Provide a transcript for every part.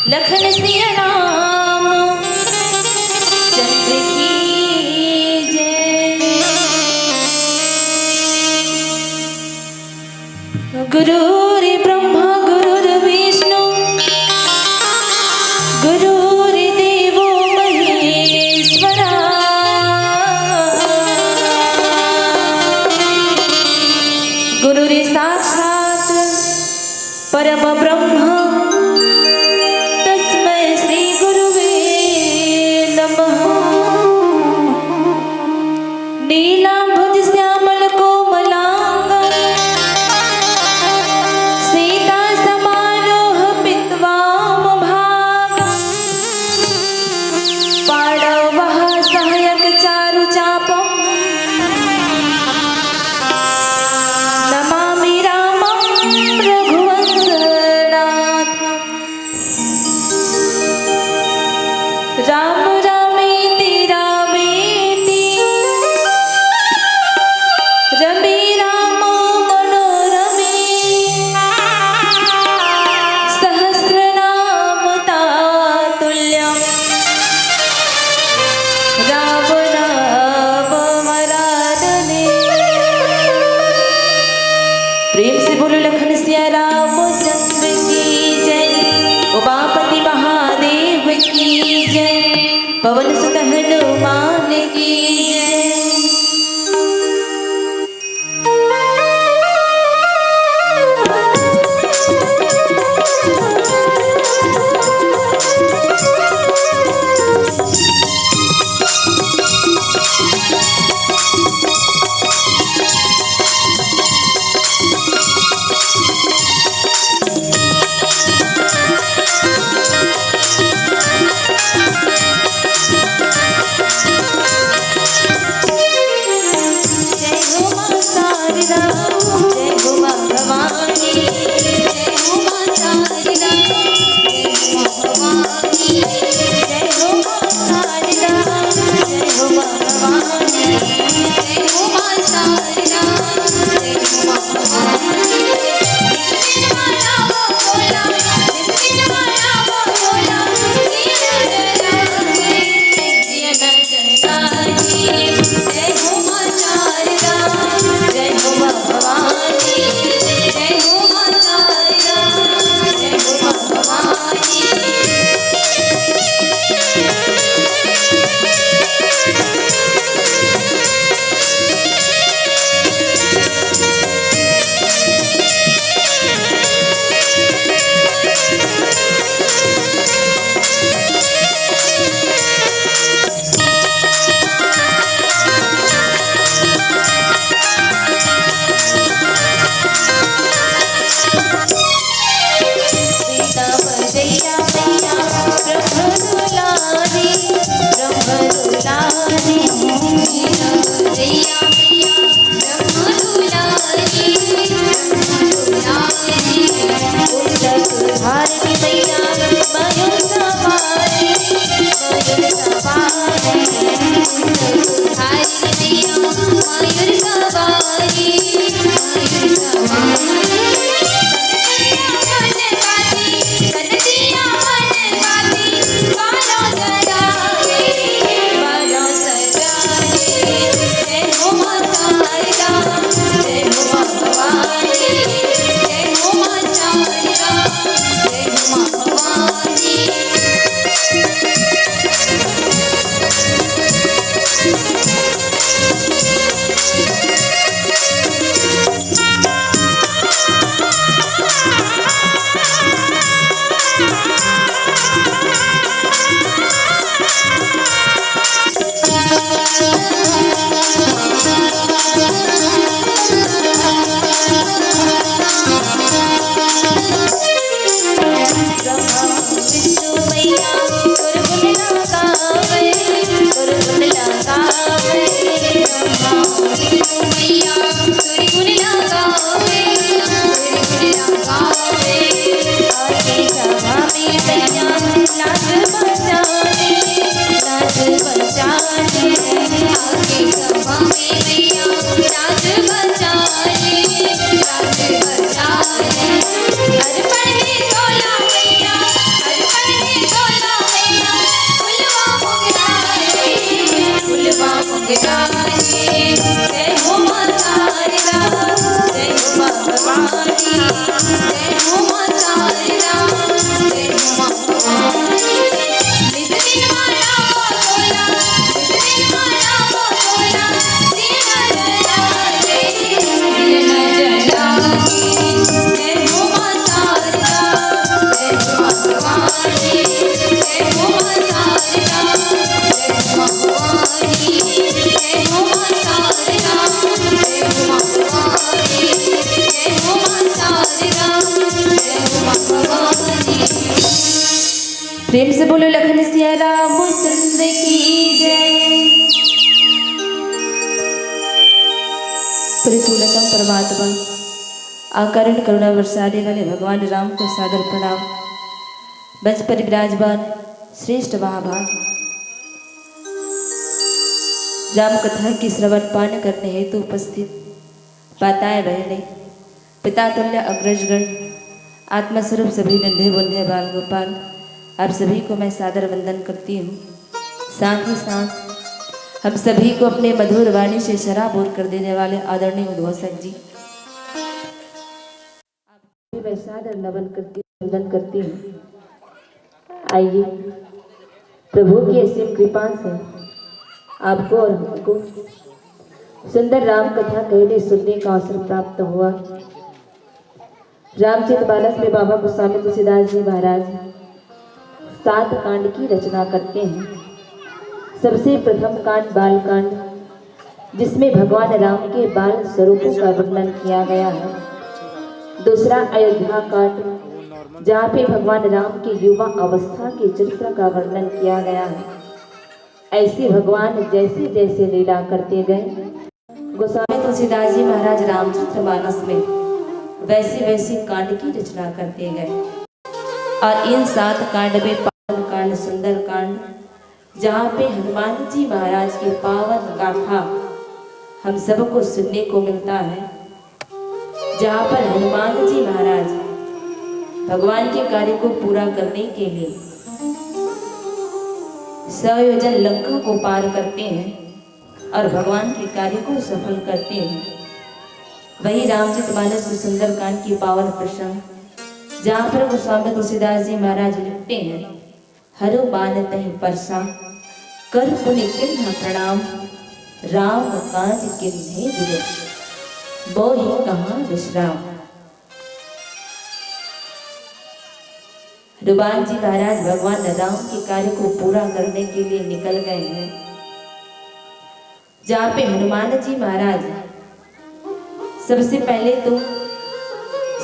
लखन सिया राम चंद्र की जय। गुरुर् ब्रह्मा गुरुर्विष्णु गुरुर्देवो महेश्वरा। गुरुर् साक्षात् परम ब्रह्म तस्मै श्री प्रेम से बोलो लखन सिया रामचंद्र की जय। परिपूर्णतम परमात्मा आकारण करुणा वर्षाने वाले भगवान राम को सादर प्रणाम। बंस पर विराजमान श्रेष्ठ महाभाग राम कथा की श्रवण पान करने हेतु उपस्थित माताएं बहनें, पिता तुल्य अग्रजगण, आत्मस्वरूप सभी नन्हे मुन्ने बाल गोपाल, आप सभी को मैं सादर वंदन करती हूँ। साथ ही साथ हम सभी को अपने मधुर वाणी से शराबोर कर देने वाले आदरणीय उद्घोषक जी, आप मैं सादर नमन करती वंदन करती हूँ। आइए प्रभु की असीम कृपा से आपको और हमको सुंदर राम कथा कहने सुनने का अवसर प्राप्त हुआ। रामचरितमानस में बाबा गोस्वामी तुलसीदास जी महाराज 7 कांड की रचना करते हैं। सबसे प्रथम कांड बाल कांड, जिसमें भगवान राम के बाल स्वरूपों का वर्णन किया गया है। दूसरा अयोध्या कांड, जहाँ पे भगवान राम के युवा अवस्था के चरित्र का वर्णन किया गया है। ऐसे भगवान जैसे जैसे लीला करते गए, गोस्वामी तुलसीदास जी महाराज रामचरितमानस में वैसे वैसे कांड की रचना करते गए। और इन 7 कांड में पावन कांड, सुंदर कांड, जहाँ पे हनुमान जी महाराज की पावन गाथा हम सबको सुनने को मिलता है। जहाँ पर हनुमान जी महाराज भगवान के कार्य को पूरा करने के लिए 100 योजन लंका को पार करते हैं और भगवान के कार्य को सफल करते हैं। वही रामचरितमानस में सुंदर कांड की पावन प्रसंग, जहाँ पर गोस्वामी तुलसीदास जी महाराज लिखते हैं, हरु मानतहि परसा कर पुनि किन्ह प्रणाम, राम काज किन्हे दिलो बोहि कहाँ विश्राम। हनुमान जी महाराज भगवान राम के कार्य को पूरा करने के लिए निकल गए हैं। जहाँ पे हनुमान जी महाराज सबसे पहले तो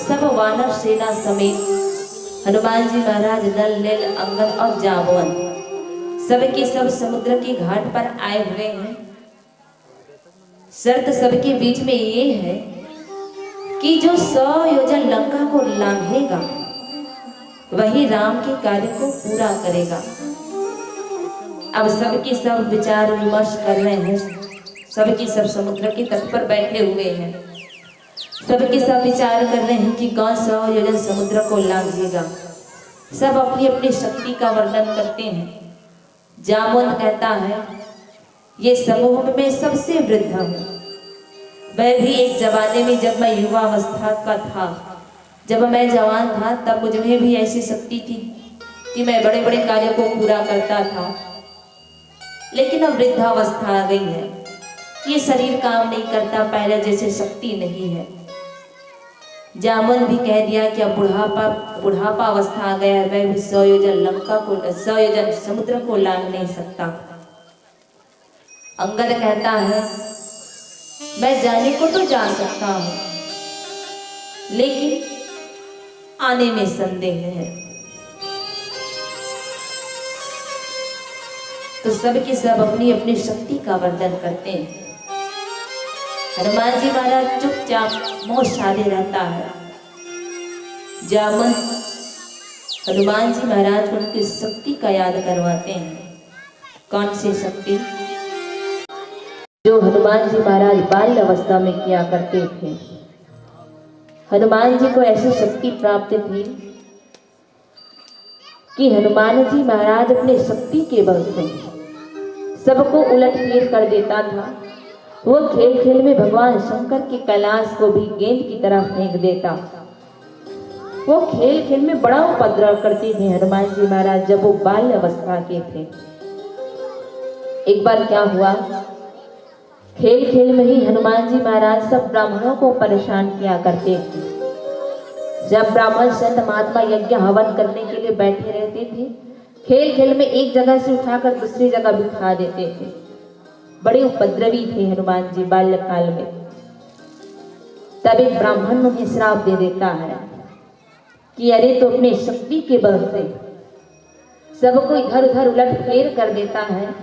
सब वानर सेना समेत हनुमान जी महाराज नल नील अंगद और जाम्बवन सबके सब समुद्र के घाट पर आए हुए हैं। शर्त सबके बीच में ये है कि जो 100 योजन लंका को लांघेगा वही राम के कार्य को पूरा करेगा। अब सबके सब विचार विमर्श कर रहे हैं, सबके सब समुद्र के तट पर बैठे हुए हैं। सबके सब विचार कर रहे हैं कि कौन 100 योजन समुद्र को लांघेगा। सब अपनी अपनी शक्ति का वर्णन करते हैं। जामुन कहता है, ये समूह में सबसे वृद्ध हूँ। मैं भी एक जमाने में जब मैं युवा अवस्था का था, जब मैं जवान था, तब मुझे भी ऐसी शक्ति थी कि मैं बड़े बड़े कार्यों को पूरा करता था। लेकिन अब वृद्धावस्था आ गई है, ये शरीर काम नहीं करता, पहले जैसे शक्ति नहीं है। जामुन भी कह दिया कि अब बुढ़ापा अवस्था आ गया है, मैं भी 100 योजन लंका को 100 योजन समुद्र को लांघ नहीं सकता। अंगद कहता है मैं जाने को तो जा सकता हूं, लेकिन आने में संदेह है। तो सब के सब अपनी अपनी शक्ति का वर्णन करते हैं। हनुमान जी महाराज चुपचाप मुंह साधे रहता है। जामन हनुमान जी महाराज को उनकी शक्ति का याद करवाते हैं। कौन सी शक्ति? जो हनुमान जी महाराज बाल्य अवस्था में किया करते थे। हनुमान जी को ऐसी शक्ति प्राप्त थी कि हनुमान जी महाराज अपने शक्ति के बल से सबको उलट फेर कर देता था। वो खेल खेल में भगवान शंकर के कैलाश को भी गेंद की तरह फेंक देता। वो खेल खेल में बड़ा उपद्रव करते थे हनुमान जी महाराज जब वो बाल्य अवस्था के थे। एक बार क्या हुआ, खेल खेल में ही हनुमान जी महाराज सब ब्राह्मणों को परेशान किया करते थे। जब ब्राह्मण संत महात्मा यज्ञ हवन करने के लिए बैठे रहते थे, खेल खेल में एक जगह से उठाकर दूसरी जगह बिठा देते थे। बड़े उपद्रवी थे हनुमान जी बाल्यकाल में। तब एक ब्राह्मण उन्हें श्राप दे देता है कि अरे तो अपने शक्ति के बल से सबको इधर उधर उलट फेर कर देता है,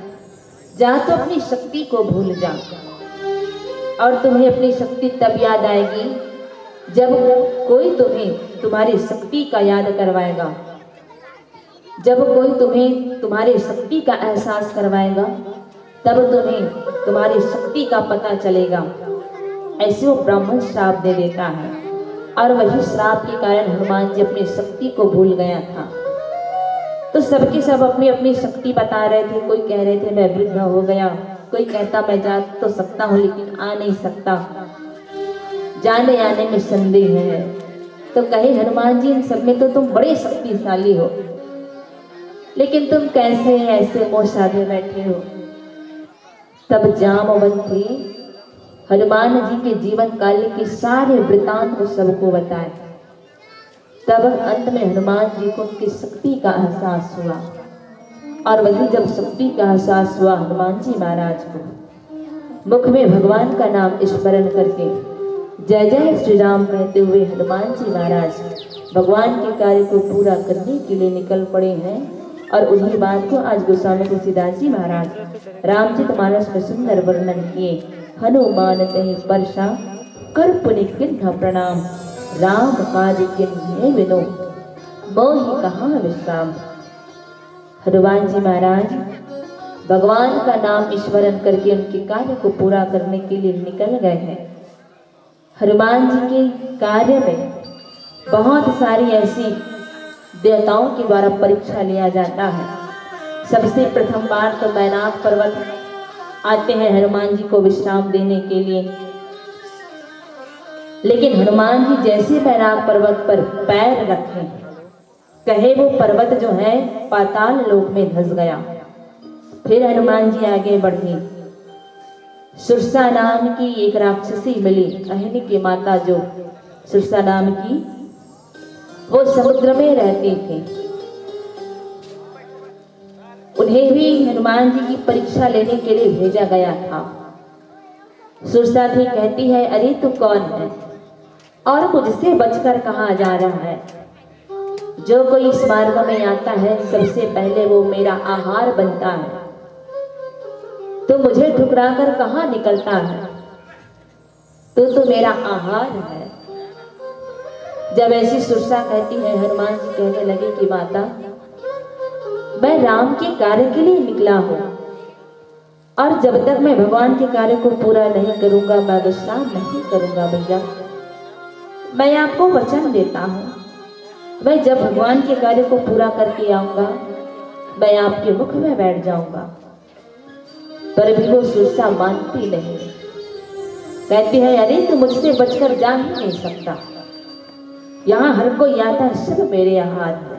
जा तो अपनी शक्ति को भूल जा। और तुम्हें अपनी शक्ति तब याद आएगी जब कोई तुम्हें तुम्हारी शक्ति का याद करवाएगा, जब कोई तुम्हें तुम्हारी शक्ति का एहसास करवाएगा, तब तुम्हें तुम्हारी शक्ति का पता चलेगा। ऐसे वो ब्राह्मण श्राप दे देता है और वही श्राप के कारण हनुमान जी अपनी शक्ति को भूल गया था। तो सबके सब अपनी अपनी शक्ति बता रहे थे। कोई कह रहे थे मैं वृद्ध हो गया, कोई कहता मैं जा तो सकता हूँ लेकिन आ नहीं सकता, जाने आने में संदेह है। तो कहे हनुमान जी इन सब में तो तुम बड़े शक्तिशाली हो, लेकिन तुम कैसे ऐसे मुंह साधे बैठे हो। तब जामवंती हनुमान जी के जीवन काल के सारे वृतांत को सबको बताए। तब अंत में हनुमान जी को उनकी शक्ति का एहसास हुआ। और वही जब शक्ति का एहसास हुआ हनुमान जी महाराज को, मुख में भगवान का नाम स्मरण करके जय जय श्री राम कहते हुए हनुमान जी महाराज भगवान के कार्य को पूरा करने के लिए निकल पड़े हैं। और उन्हीं बात को आज गोस्वामी तुलसीदास जी महाराज रामचरितमानस में सुंदर वर्णन किए। हनुमान कहीं वर्षा कर पुनि किन्ह प्रणाम, राम काज किन्हे विनो मोहि कहाँ विश्राम। हनुमान जी महाराज भगवान का नाम स्मरण करके उनके कार्य को पूरा करने के लिए निकल गए हैं। हनुमान जी के कार्य में बहुत सारी ऐसी देवताओं के द्वारा परीक्षा लिया जाता है। सबसे प्रथम बार तो मैनाक पर्वत आते हैं हनुमान जी को विश्राम देने के लिए। लेकिन हनुमान जी जैसे मैनाक पर्वत पर पैर रखे, कहे वो पर्वत जो है पाताल लोक में धंस गया। फिर हनुमान जी आगे बढ़े। सुरसा नाम की एक राक्षसी मिली, अहिनी की माता जो सुरसा नाम की, वो समुद्र में रहते थे। उन्हें भी हनुमान जी की परीक्षा लेने के लिए भेजा गया था। सुरसा थी, कहती है अरे तू कौन है और मुझसे बचकर कहाँ जा रहा है। जो कोई इस मार्ग में आता है सबसे पहले वो मेरा आहार बनता है, तो मुझे ठुकरा कर कहाँ निकलता है, तो मेरा आहार है। जब ऐसी सुरसा कहती है, हनुमान जी कहने लगे कि माता मैं राम के कार्य के लिए निकला हूं और जब तक मैं भगवान के कार्य को पूरा नहीं करूंगा मैं विश्राम नहीं करूंगा। भैया मैं आपको वचन देता हूं, मैं जब भगवान के कार्य को पूरा करके आऊंगा मैं आपके मुख में बैठ जाऊंगा। पर भी वो सुरसा मानती नहीं, कहती है अरे तू मुझसे बचकर जा ही नहीं सकता, यहाँ हर कोई आता है, सब मेरे आहार है।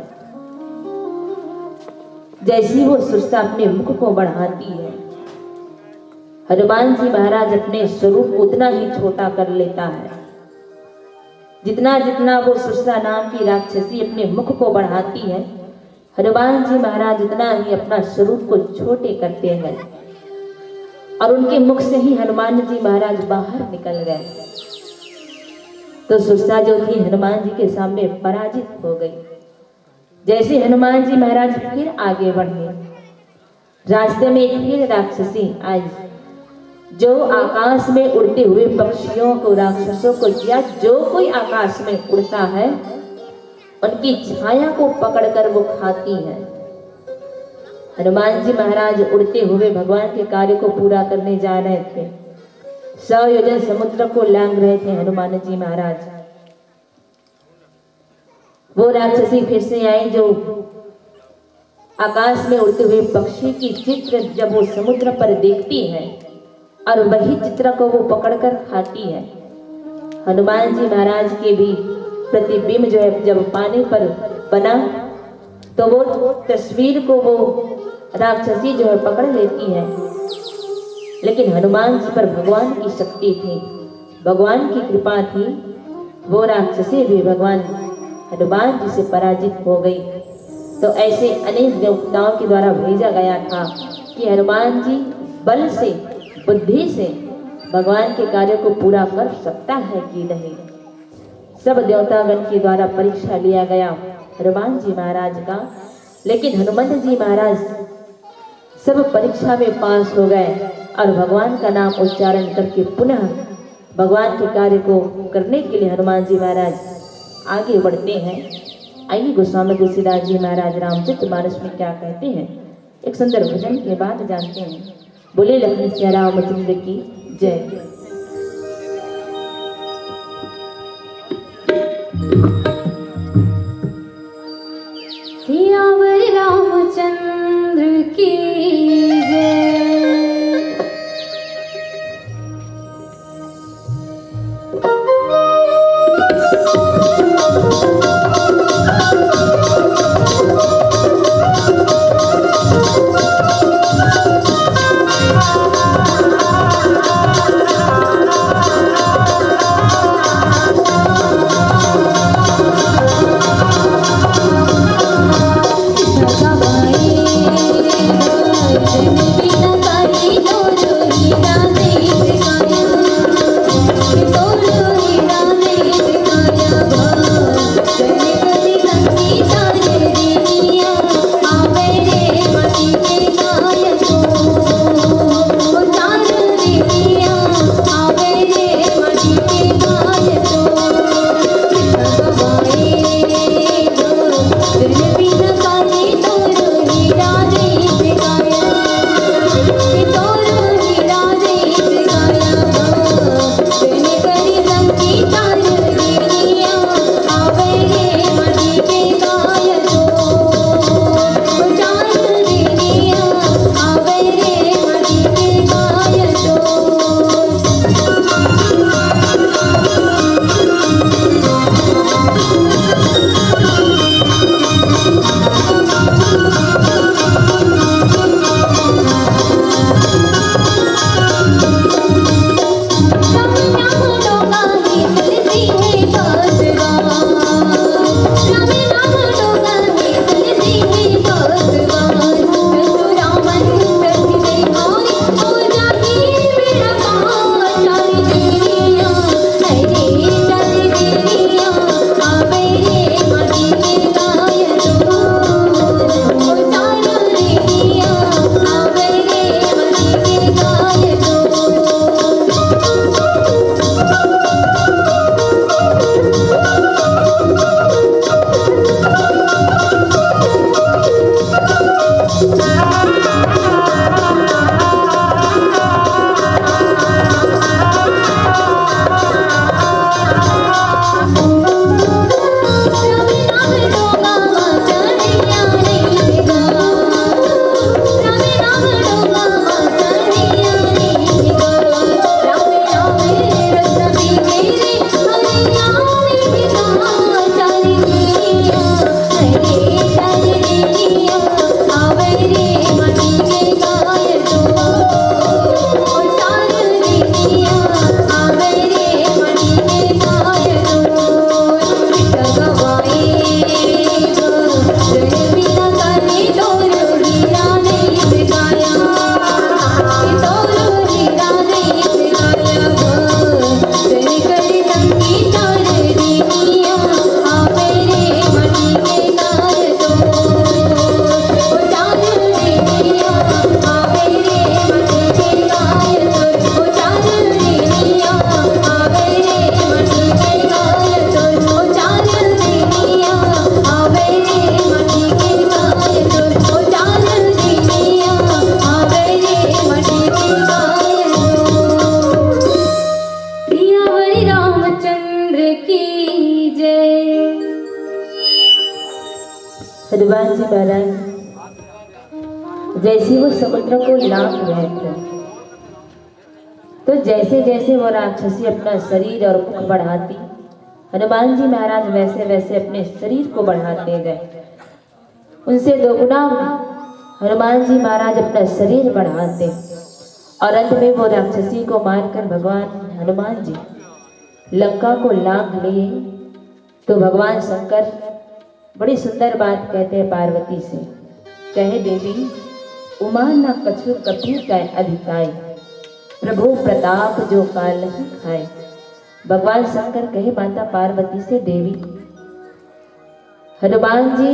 जैसी वो सुरसा अपने मुख को बढ़ाती है, हनुमान जी महाराज अपने स्वरूप को उतना ही छोटा कर लेता है। जितना जितना वो सुरसा नाम की राक्षसी अपने मुख को बढ़ाती है, हनुमान जी महाराज उतना ही अपना स्वरूप को छोटे करते हैं। और उनके मुख से ही हनुमान जी महाराज बाहर निकल गए। तो सुरसा जो थी हनुमान जी के सामने पराजित हो गई। जैसे हनुमान जी महाराज फिर आगे बढ़े, रास्ते में एक फिर राक्षसी आई जो आकाश में उड़ते हुए पक्षियों को, राक्षसों को, या जो कोई आकाश में उड़ता है उनकी छाया को पकड़कर वो खाती है। हनुमान जी महाराज उड़ते हुए भगवान के कार्य को पूरा करने जा रहे थे। 100 योजन समुद्र को लांग रहे थे हनुमान जी महाराज। वो राक्षसी फिर से आई जो आकाश में उड़ते हुए पक्षी की चित्र जब वो समुद्र पर देखती है और वही चित्र को वो पकड़कर खाती है। हनुमान जी महाराज के भी प्रतिबिंब जो है जब पानी पर बना तो वो तस्वीर को वो राक्षसी जो है पकड़ लेती है। लेकिन हनुमान जी पर भगवान की शक्ति थी, भगवान की कृपा थी। वो राक्षसी भी भगवान हनुमान जी से पराजित हो गई। तो ऐसे अनेक देवताओं के द्वारा भेजा गया था कि हनुमान जी बल से, बुद्धि से भगवान के कार्य को पूरा कर सकता है कि नहीं। सब देवतागण के द्वारा परीक्षा लिया गया हनुमान जी महाराज का, लेकिन हनुमान जी महाराज सब परीक्षा में पास हो गए और भगवान का नाम उच्चारण करके पुनः भगवान के कार्य को करने के लिए हनुमान जी महाराज आगे बढ़ते हैं। आइए गोस्वामी तुलसीदास जी महाराज रामचरितमानस में क्या कहते हैं, एक सुंदर भजन के बाद जानते हैं। बोले लक्ष्मी सिया रामचंद्र की जय। सियावर रामचंद्र की जय। हनुमान जी महाराज जैसे वो समुद्र को लांघ रहे थे, तो जैसे जैसे वो राक्षसी अपना शरीर और मुख बढ़ाती, हनुमान जी महाराज वैसे वैसे अपने शरीर को बढ़ाते गए। उनसे दोगुना हनुमान जी महाराज अपना शरीर बढ़ाते और अंत में वो राक्षसी को मारकर भगवान हनुमान जी लंका को लांघ लिए। तो भगवान शंकर बड़ी सुंदर बात कहते हैं पार्वती से, कहे देवी उमा न कछु कपी का अधिकाय, प्रभु प्रताप जो काल नहीं खाए। भगवान शंकर कहे माता पार्वती से, देवी हनुमान जी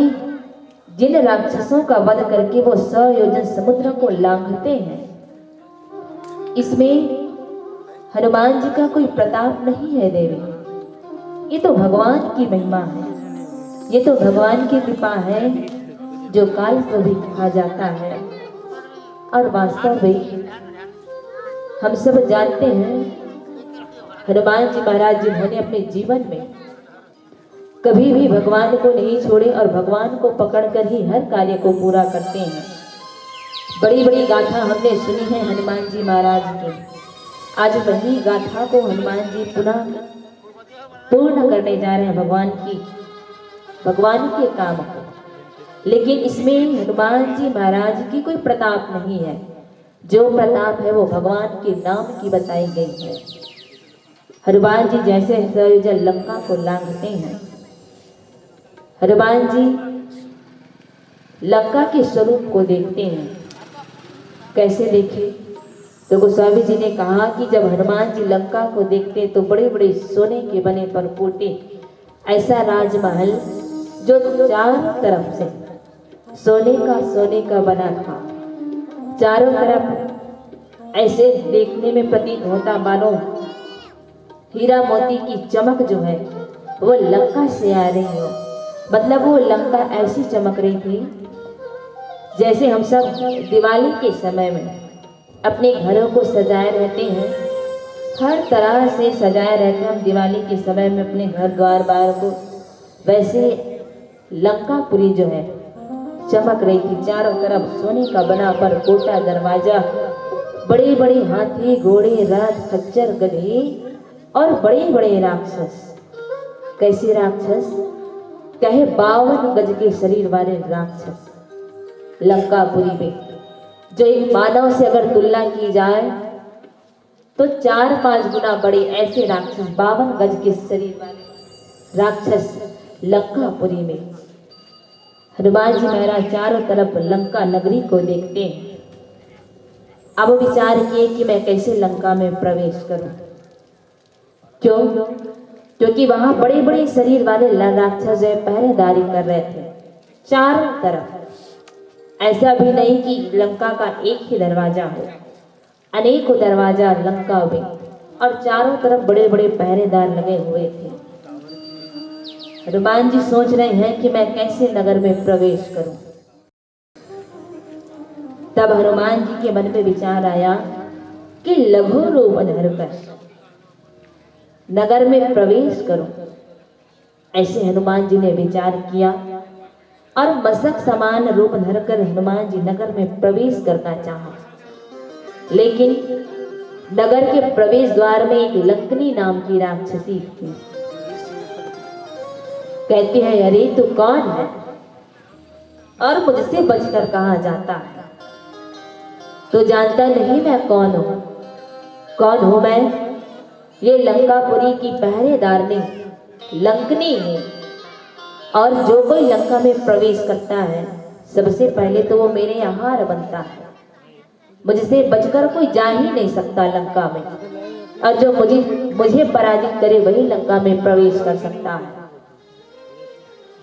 जिन राक्षसों का वध करके वो 100 योजन समुद्र को लांघते हैं, इसमें हनुमान जी का कोई प्रताप नहीं है देवी। ये तो भगवान की महिमा है, ये तो भगवान की कृपा है जो काल को भी खा जाता है। और वास्तव में हम सब जानते हैं हनुमान जी महाराज जिन्होंने अपने जीवन में कभी भी भगवान को नहीं छोड़े और भगवान को पकड़कर ही हर कार्य को पूरा करते हैं। बड़ी बड़ी गाथा हमने सुनी है हनुमान जी महाराज की। आज वही गाथा को हनुमान जी पुनः पूर्ण करने जा रहे हैं भगवान के काम को। लेकिन इसमें हनुमान जी महाराज की कोई प्रताप नहीं है, जो प्रताप है वो भगवान के नाम की बताई गई है। हनुमान जी जैसे जल लंका को लांघते हैं, हनुमान जी लंका के स्वरूप को देखते हैं। कैसे देखे? तो गोस्वामी जी ने कहा कि जब हनुमान जी लंका को देखते तो बड़े बड़े सोने के बने परपोटे ऐसा राजमहल जो चारों तरफ से सोने का बना था, चारों तरफ ऐसे देखने में प्रतीत होता मानो हीरा मोती की चमक जो है वो लंका से आ रही हो। मतलब वो लंका ऐसी चमक रही थी जैसे हम सब दिवाली के समय में अपने घरों को सजाए रहते हैं, हर तरह से सजाए रहते हैं हम दिवाली के समय में अपने घर द्वार बार को, वैसे लंकापुरी जो है चमक रही थी। चारों तरफ सोने का बना पर कोटा दरवाजा, बड़े बड़े हाथी घोड़े रथ खच्चर गधे और बड़े बड़े राक्षस। कैसे राक्षस? कहे 52 गज के शरीर वाले राक्षस लंकापुरी में, जो एक मानव से अगर तुलना की जाए तो 4-5 गुना बड़े ऐसे राक्षस 52 गज के शरीर वाले राक्षस लंकापुरी में। हनुमान जी महाराज चारों तरफ लंका नगरी को देखते हैं। अब विचार किए कि मैं कैसे लंका में प्रवेश करूं। क्यों? क्योंकि वहां बड़े बड़े शरीर वाले राक्षस जो पहरेदारी कर रहे थे चारों तरफ। ऐसा भी नहीं कि लंका का एक ही दरवाजा हो, अनेकों दरवाजा लंका में और चारों तरफ बड़े बड़े पहरेदार लगे हुए थे। हनुमान जी सोच रहे हैं कि मैं कैसे नगर में प्रवेश करूं। तब हनुमान जी के मन में विचार आया कि लघु रूप धरकर नगर में प्रवेश करूं। ऐसे हनुमान जी ने विचार किया और मस्तक समान रूप धरकर हनुमान जी नगर में प्रवेश करना चाहा। लेकिन नगर के प्रवेश द्वार में एक लंकनी नाम की राक्षसी थी। कहती है, अरे तू कौन है और मुझसे बचकर कहां जाता है? तो जानता नहीं मैं कौन हूं? कौन हूं मैं? ये लंकापुरी की पहरेदारनी लंकनी है। और जो कोई लंका में प्रवेश करता है सबसे पहले तो वो मेरे आहार बनता है। मुझसे बचकर कोई जा ही नहीं सकता लंका में, और जो मुझे पराजित करे वही लंका में प्रवेश कर सकता है।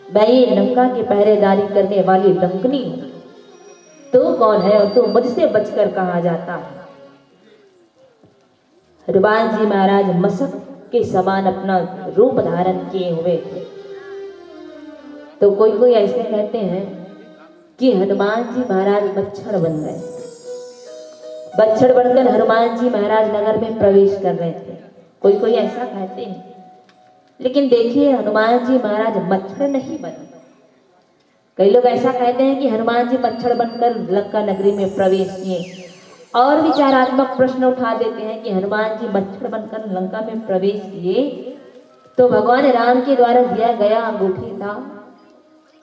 मैं ये लंका की पहरेदारी करने वाली लंकनी हूं। तो कौन है और तू मुझसे बचकर कहां जाता है? हनुमान जी महाराज मस्तक के समान अपना रूप धारण किए हुए थे। तो कोई ऐसे कहते हैं कि हनुमान जी महाराज बच्छड़ बन गए। बच्छड़ बनकर हनुमान जी महाराज नगर में प्रवेश कर रहे थे। कोई ऐसा कहते हैं। लेकिन देखिए हनुमान जी महाराज मच्छर नहीं बने, कई लोग ऐसा कहते हैं कि हनुमान जी मच्छर बनकर लंका नगरी में प्रवेश किए, और विचारात्मक प्रश्न उठा देते हैं कि हनुमान जी मच्छर बनकर लंका में प्रवेश किए तो भगवान राम के द्वारा दिया गया अंगूठी था,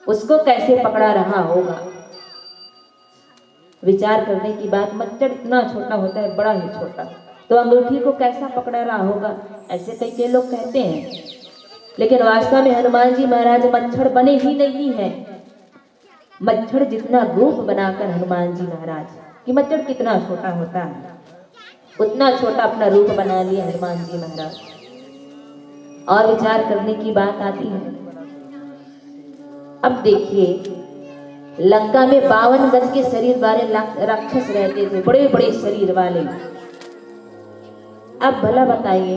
उसको कैसे पकड़ा रहा होगा। विचार करने की बात, मच्छर इतना छोटा होता है, बड़ा ही छोटा, तो अंगूठी को कैसा पकड़ा रहा होगा, ऐसे कई लोग कहते हैं। लेकिन वास्तव में हनुमान जी महाराज मच्छर बने ही नहीं है। मच्छर जितना रूप बनाकर हनुमान जी महाराज, कि मच्छर कितना छोटा होता है, उतना छोटा अपना रूप बना लिया हनुमान जी महाराज। और विचार करने की बात आती है, अब देखिए लंका में 52 गज के शरीर वाले राक्षस रहते थे, बड़े बड़े शरीर वाले। अब भला बताइए,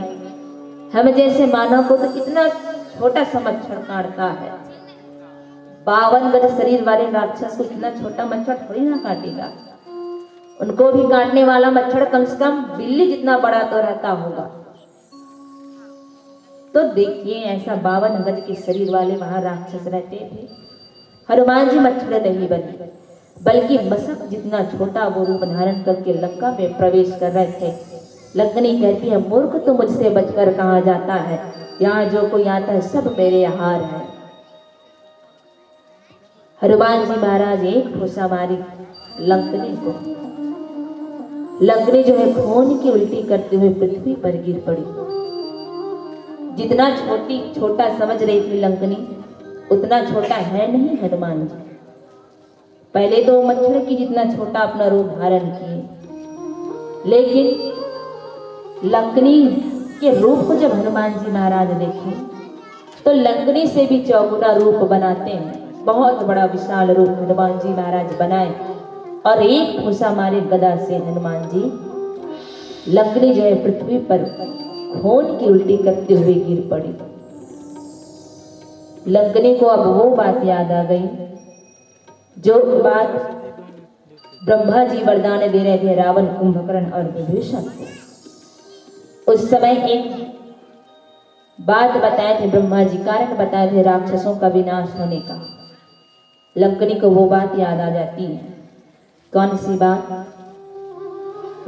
हम जैसे मानव को तो कितना छोटा सा मच्छर काटता है, 52 गज शरीर वाले राक्षस को इतना छोटा मच्छर थोड़ी ना काटेगा। उनको भी काटने वाला मच्छर कम से कम बिल्ली जितना बड़ा तो रहता होगा। तो देखिए ऐसा 52 गज के शरीर वाले वहां राक्षस रहते थे। हनुमान जी मच्छर नहीं बने, बल्कि मसक जितना छोटा वो रूप धारण करके लंका में प्रवेश कर रहे थे। लंकनी कहती है, मूर्ख तो मुझसे बचकर कहाँ जाता है, यहाँ जो कोई आता है सब मेरे हार है। हनुमान जी महाराज एक ठोसा मारी लंकनी को, लंकनी जो है खून की उल्टी करते हुए पृथ्वी पर गिर पड़ी। जितना छोटा समझ रही थी लंकनी, उतना छोटा है नहीं हनुमान जी। पहले तो मच्छर की जितना छोटा अपना रूप धारण किए, लेकिन लंकनी के रूप को जब हनुमान जी महाराज देखे तो लंकनी से भी चौगुना रूप बनाते हैं। बहुत बड़ा विशाल रूप हनुमान जी महाराज बनाए और एक ठोसा मारे गदा से हनुमान जी, लंकनी जो है पृथ्वी पर खून की उल्टी करते हुए गिर पड़ी। लंकनी को अब वो बात याद आ गई जो बात ब्रह्मा जी वरदान दे रहे थे रावण, कुंभकर्ण और विभीषण को। उस समय एक बात बताए थे ब्रह्मा जी, कारण बताए थे राक्षसों का विनाश होने का। लंकनी को वो बात याद आ जाती है। कौन सी बात?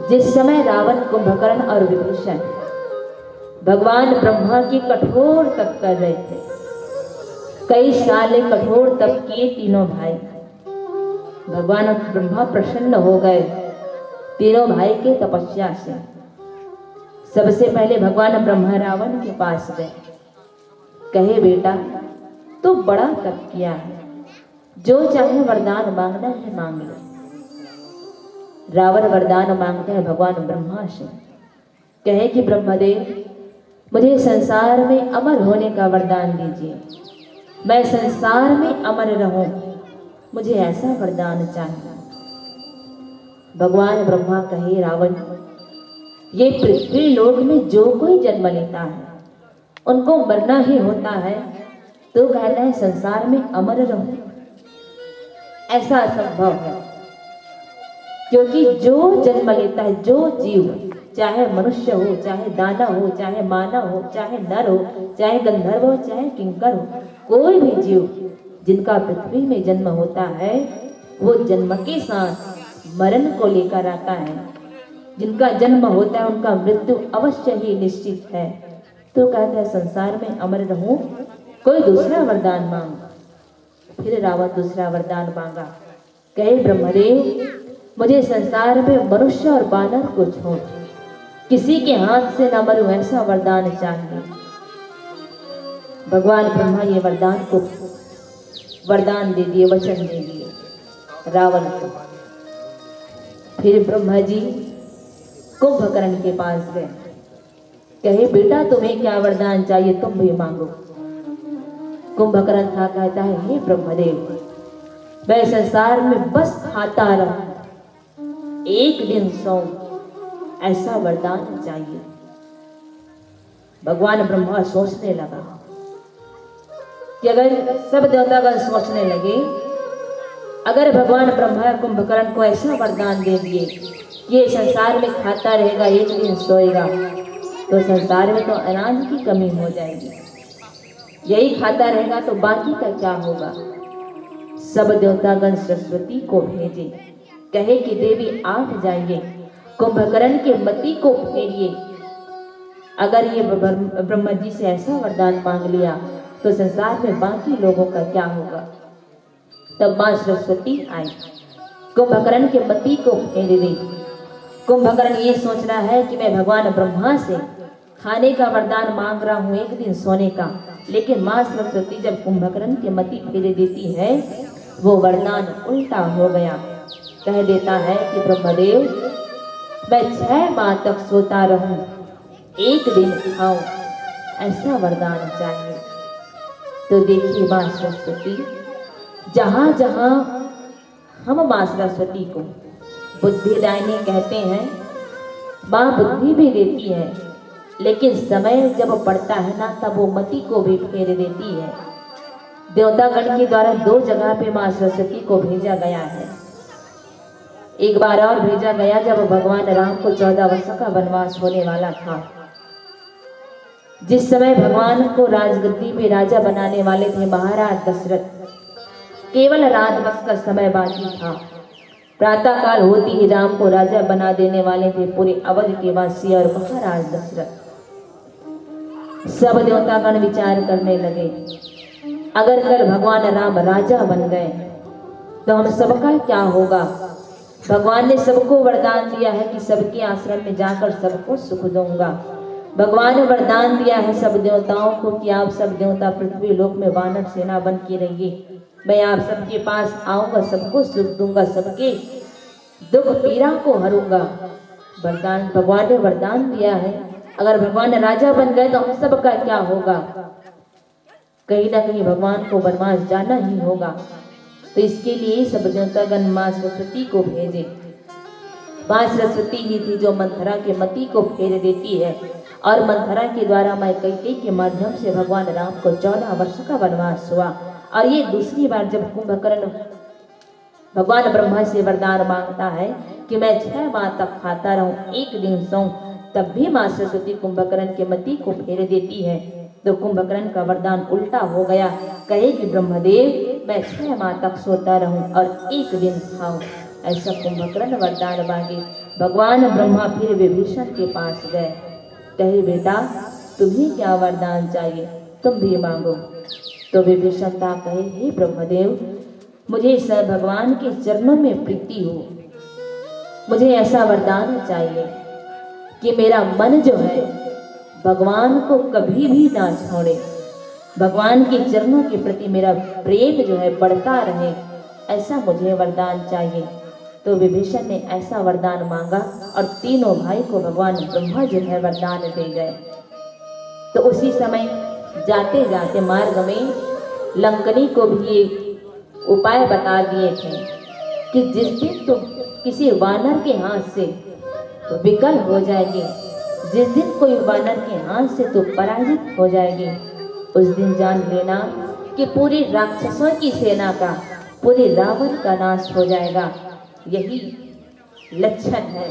जिस समय रावण, कुंभकर्ण और विभीषण भगवान ब्रह्मा की कठोर तप कर रहे थे, कई साल कठोर तप किए तीनों भाई। भगवान ब्रह्मा प्रसन्न हो गए तीनों भाई के तपस्या से। सबसे पहले भगवान ब्रह्मा रावण के पास गए, कहे बेटा तो बड़ा तप किया है, जो चाहे वरदान मांगना है मांग लो। रावण वरदान मांगते हैं भगवान ब्रह्मा से, कहे कि ब्रह्मदेव मुझे संसार में अमर होने का वरदान दीजिए, मैं संसार में अमर रहूं, मुझे ऐसा वरदान चाहिए। भगवान ब्रह्मा कहे रावण, ये पृथ्वी लोक में जो कोई जन्म लेता है उनको मरना ही होता है, तो कहता है संसार में अमर रहूं, ऐसा असंभव है। क्योंकि जो जन्म लेता है, जो जीव, चाहे मनुष्य हो, चाहे दानव हो, चाहे मानव हो, चाहे नर हो, चाहे गंधर्व हो, चाहे किंकर हो, कोई भी जीव जिनका पृथ्वी में जन्म होता है वो जन्म के साथ मरण को लेकर आता है। जिनका जन्म होता है उनका मृत्यु अवश्य ही निश्चित है। तो कहता है संसार में अमर रहूं, कोई दूसरा वरदान मांग। फिर रावण दूसरा वरदान मांगा, कहे ब्रह्मदेव मुझे संसार में मनुष्य और बानर को छोड़ किसी के हाथ से न मरूं, ऐसा वरदान चाहिए। भगवान ब्रह्मा ये वरदान को वरदान दे दिए, वचन दे दिए रावण को। फिर ब्रह्मा जी कुंभकर्ण के पास गए, कहे बेटा तुम्हें क्या वरदान चाहिए, तुम भी मांगो। कुंभकर्ण था, कहता है हे ब्रह्मदेव मैं संसार में बस खाता रहूं, एक दिन सो, ऐसा वरदान चाहिए। भगवान ब्रह्मा सोचने लगा कि अगर सब देवतागण सोचने लगे, अगर भगवान ब्रह्मा कुंभकर्ण को ऐसा वरदान दे दिए कि ये संसार में खाता रहेगा, एक दिन सोएगा, तो संसार में तो अनाज की कमी हो जाएगी। यही खाता रहेगा तो बाकी का क्या होगा। सब देवतागण सरस्वती को भेजे, कहे कि देवी आप जाइए, कुंभकर्ण के मति को फेरिए। अगर ये ब्रह्मा जी से ऐसा वरदान मांग लिया तो संसार में बाकी लोगों का क्या होगा। तब मां सरस्वती आई, कुंभकर्ण के मति को फेर दी। कुंभकर्ण ये सोच रहा है कि मैं भगवान ब्रह्मा से खाने का वरदान मांग रहा हूं, एक दिन सोने का। लेकिन मां सरस्वती जब कुंभकर्ण के मति फेर देती है, वो वरदान उल्टा हो गया। कह देता है कि ब्रह्मदेव, मैं 6 माह तक सोता रहूं, एक दिन खाऊं, ऐसा वरदान चाहिए। तो देखिए मां सरस्वती, जहां जहां हम मां सरस्वती को बुद्धिदायिनी कहते हैं, मां बुद्धि भी देती है, लेकिन समय जब पड़ता है ना, तब वो मति को भी फेर देती है। देवतागण के द्वारा 2 जगह पे मां सरस्वती को भेजा गया है। एक बार और भेजा गया जब भगवान राम को 14 वर्ष का वनवास होने वाला था। जिस समय भगवान को राजगद्दी पे राजा बनाने वाले थे महाराज दशरथ, केवल राजवंश का समय बाकी था। प्रातः काल होती ही राम को राजा बना देने वाले थे पूरे अवध के वासी और महाराज दशरथ। सब देवतागण विचार करने लगे, अगर कल भगवान राम राजा बन गए तो हम सबका क्या होगा। भगवान ने सबको वरदान दिया है कि सबके आश्रम में जाकर सबको सुख दूंगा। भगवान ने वरदान दिया है सब देवताओं को कि आप सब देवता पृथ्वी लोक में वानर सेना बन के रहिए, मैं आप सबके पास आऊंगा, सबको सुख दूंगा, सबके दुख पीड़ा को हरूंगा। वरदान भगवान ने वरदान दिया है, अगर भगवान राजा बन गए तो हम सबका क्या होगा। कहीं ना कहीं भगवान को वनवास जाना ही होगा। तो इसके लिए सब देवतागण मां सरस्वती को भेजे। मां सरस्वती ही थी जो मंथरा के मति को फेर देती है, और मंथरा के द्वारा मैं कैकेयी के माध्यम से भगवान राम को 14 वर्ष का वनवास हुआ। और ये दूसरी बार जब कुंभकर्ण भगवान ब्रह्मा से वरदान मांगता है कि मैं 6 माह तक खाता रहूं, एक दिन सोऊं, तब भी मां सरस्वती कुंभकर्ण के मति को फेर देती है। तो कुंभकर्ण का वरदान उल्टा हो गया, कहे कि ब्रह्मदेव, मैं 6 माह तक सोता रहूं और एक दिन खाऊं, ऐसा कुंभकर्ण वरदान मांगे। भगवान ब्रह्मा फिर विभीषण के पास गए, कहे बेटा तुम्हें क्या वरदान चाहिए, तुम भी मांगो। तो विभीषण कहे, हे ब्रह्मदेव, मुझे सब भगवान के चरणों में प्रीति हो, मुझे ऐसा वरदान चाहिए कि मेरा मन जो है भगवान को कभी भी ना छोड़े, भगवान के चरणों के प्रति मेरा प्रेम जो है बढ़ता रहे, ऐसा मुझे वरदान चाहिए। तो विभीषण ने ऐसा वरदान मांगा और तीनों भाई को भगवान ब्रह्मा जो है वरदान दे गए। तो उसी समय जाते जाते मार्ग में लंकनी को भी एक उपाय बता दिए थे कि जिस दिन तुम किसी वानर के हाथ से विकल हो जाएगी, जिस दिन कोई वानर के हाथ से तो पराजित हो जाएगी, उस दिन जान लेना कि पूरी राक्षसों की सेना का, पूरे रावण का नाश हो जाएगा। यही लक्षण है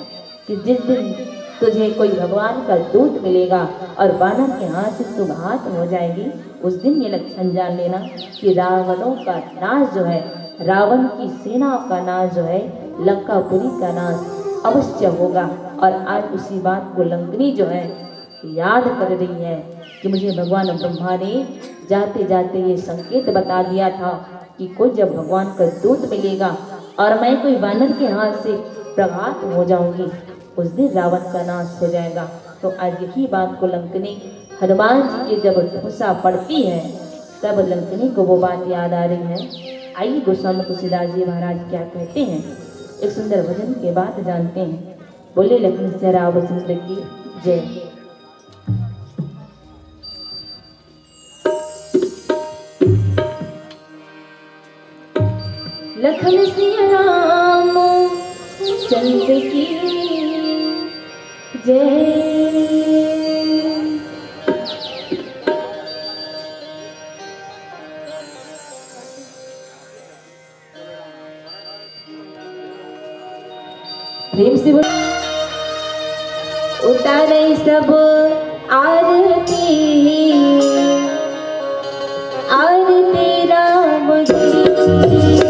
कि जिस दिन तुझे कोई भगवान का दूत मिलेगा और वानर के हाथ से तुम हाथ हो जाएगी, उस दिन ये लक्षण जान लेना कि रावणों का नाश जो है, रावण की सेना का नाश जो है, लंकापुरी का नाश अवश्य होगा। और आज उसी बात को लंकनी जो है याद कर रही है कि मुझे भगवान ब्रह्मा ने जाते जाते ये संकेत बता दिया था कि कोई जब भगवान का दूत मिलेगा और मैं कोई वानर के हाथ से प्रघात हो जाऊंगी, उस दिन रावण का नाश हो जाएगा। तो आज यही बात को लंकनी हनुमान जी के जब धूसा पड़ती है, तब लंकनी को वो बात याद आ रही है। आइए गोस्वामी तुलसीदास जी महाराज क्या कहते हैं, एक सुंदर भजन के बाद जानते हैं। बोले लक्ष्मी से रावचंद्र की जय। लखन सिया राम चंद्र की जय। प्रेम से उतारे सब आरती, आरती राम की।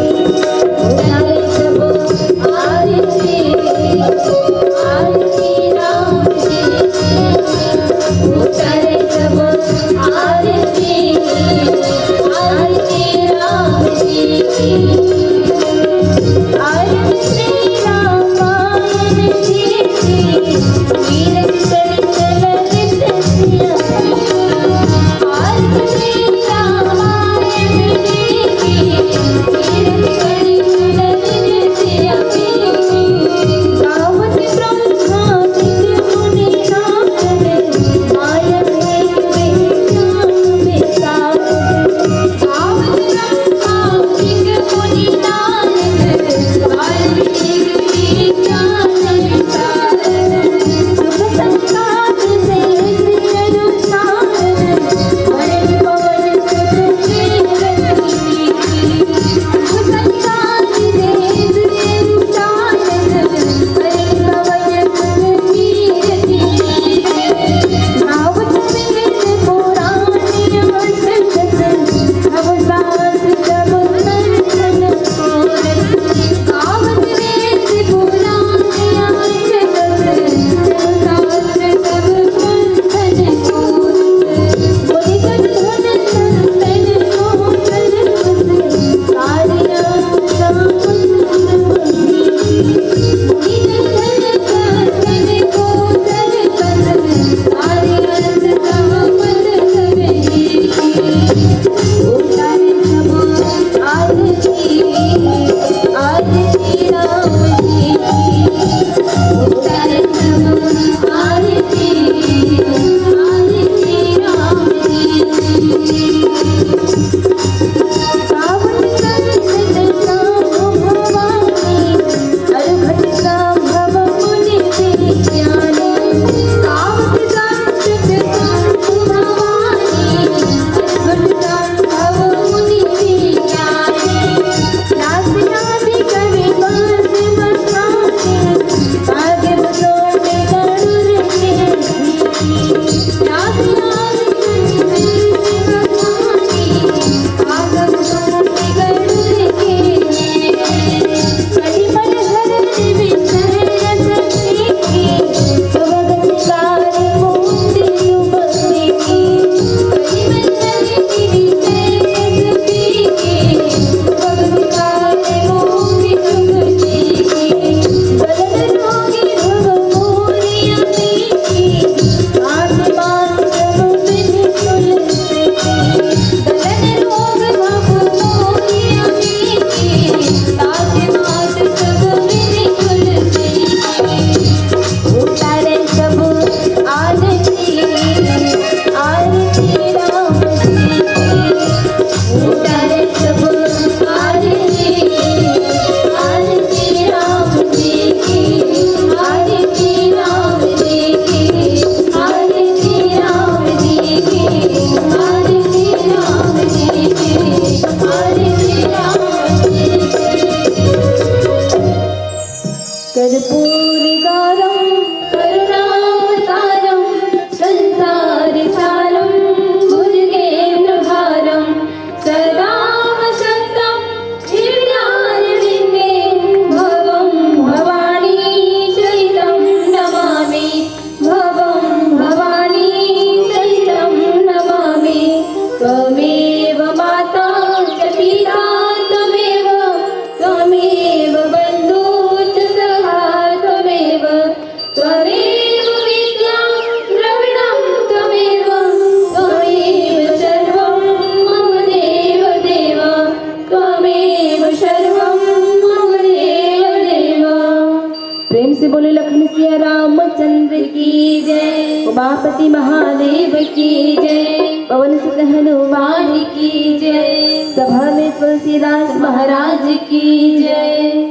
जय, उमापति महादेव की जय, पवन सुत हनुमान की जय, सभा में तुलसीदास महाराज की जय।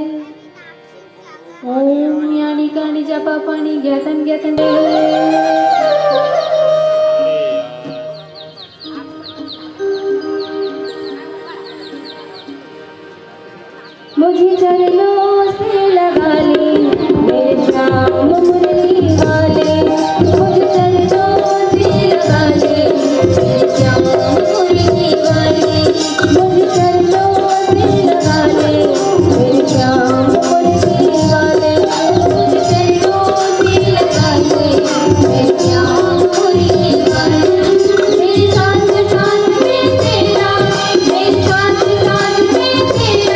ओम यानी कानी जपा पाणी ज्ञातन ज्ञातन मुझे चरणों से लगा ले मेरे श्याम मुरली वाले, मुझे चरणों से लगा ले मेरे श्याम मुरली वाले, मुझे चरणों से लगा ले मेरे श्याम मुरली वाले, मुझे चरणों से लगा ले मेरे श्याम मुरली वाले। मेरे साथ साथ में तेरा, मेरे साथ साथ में तेरा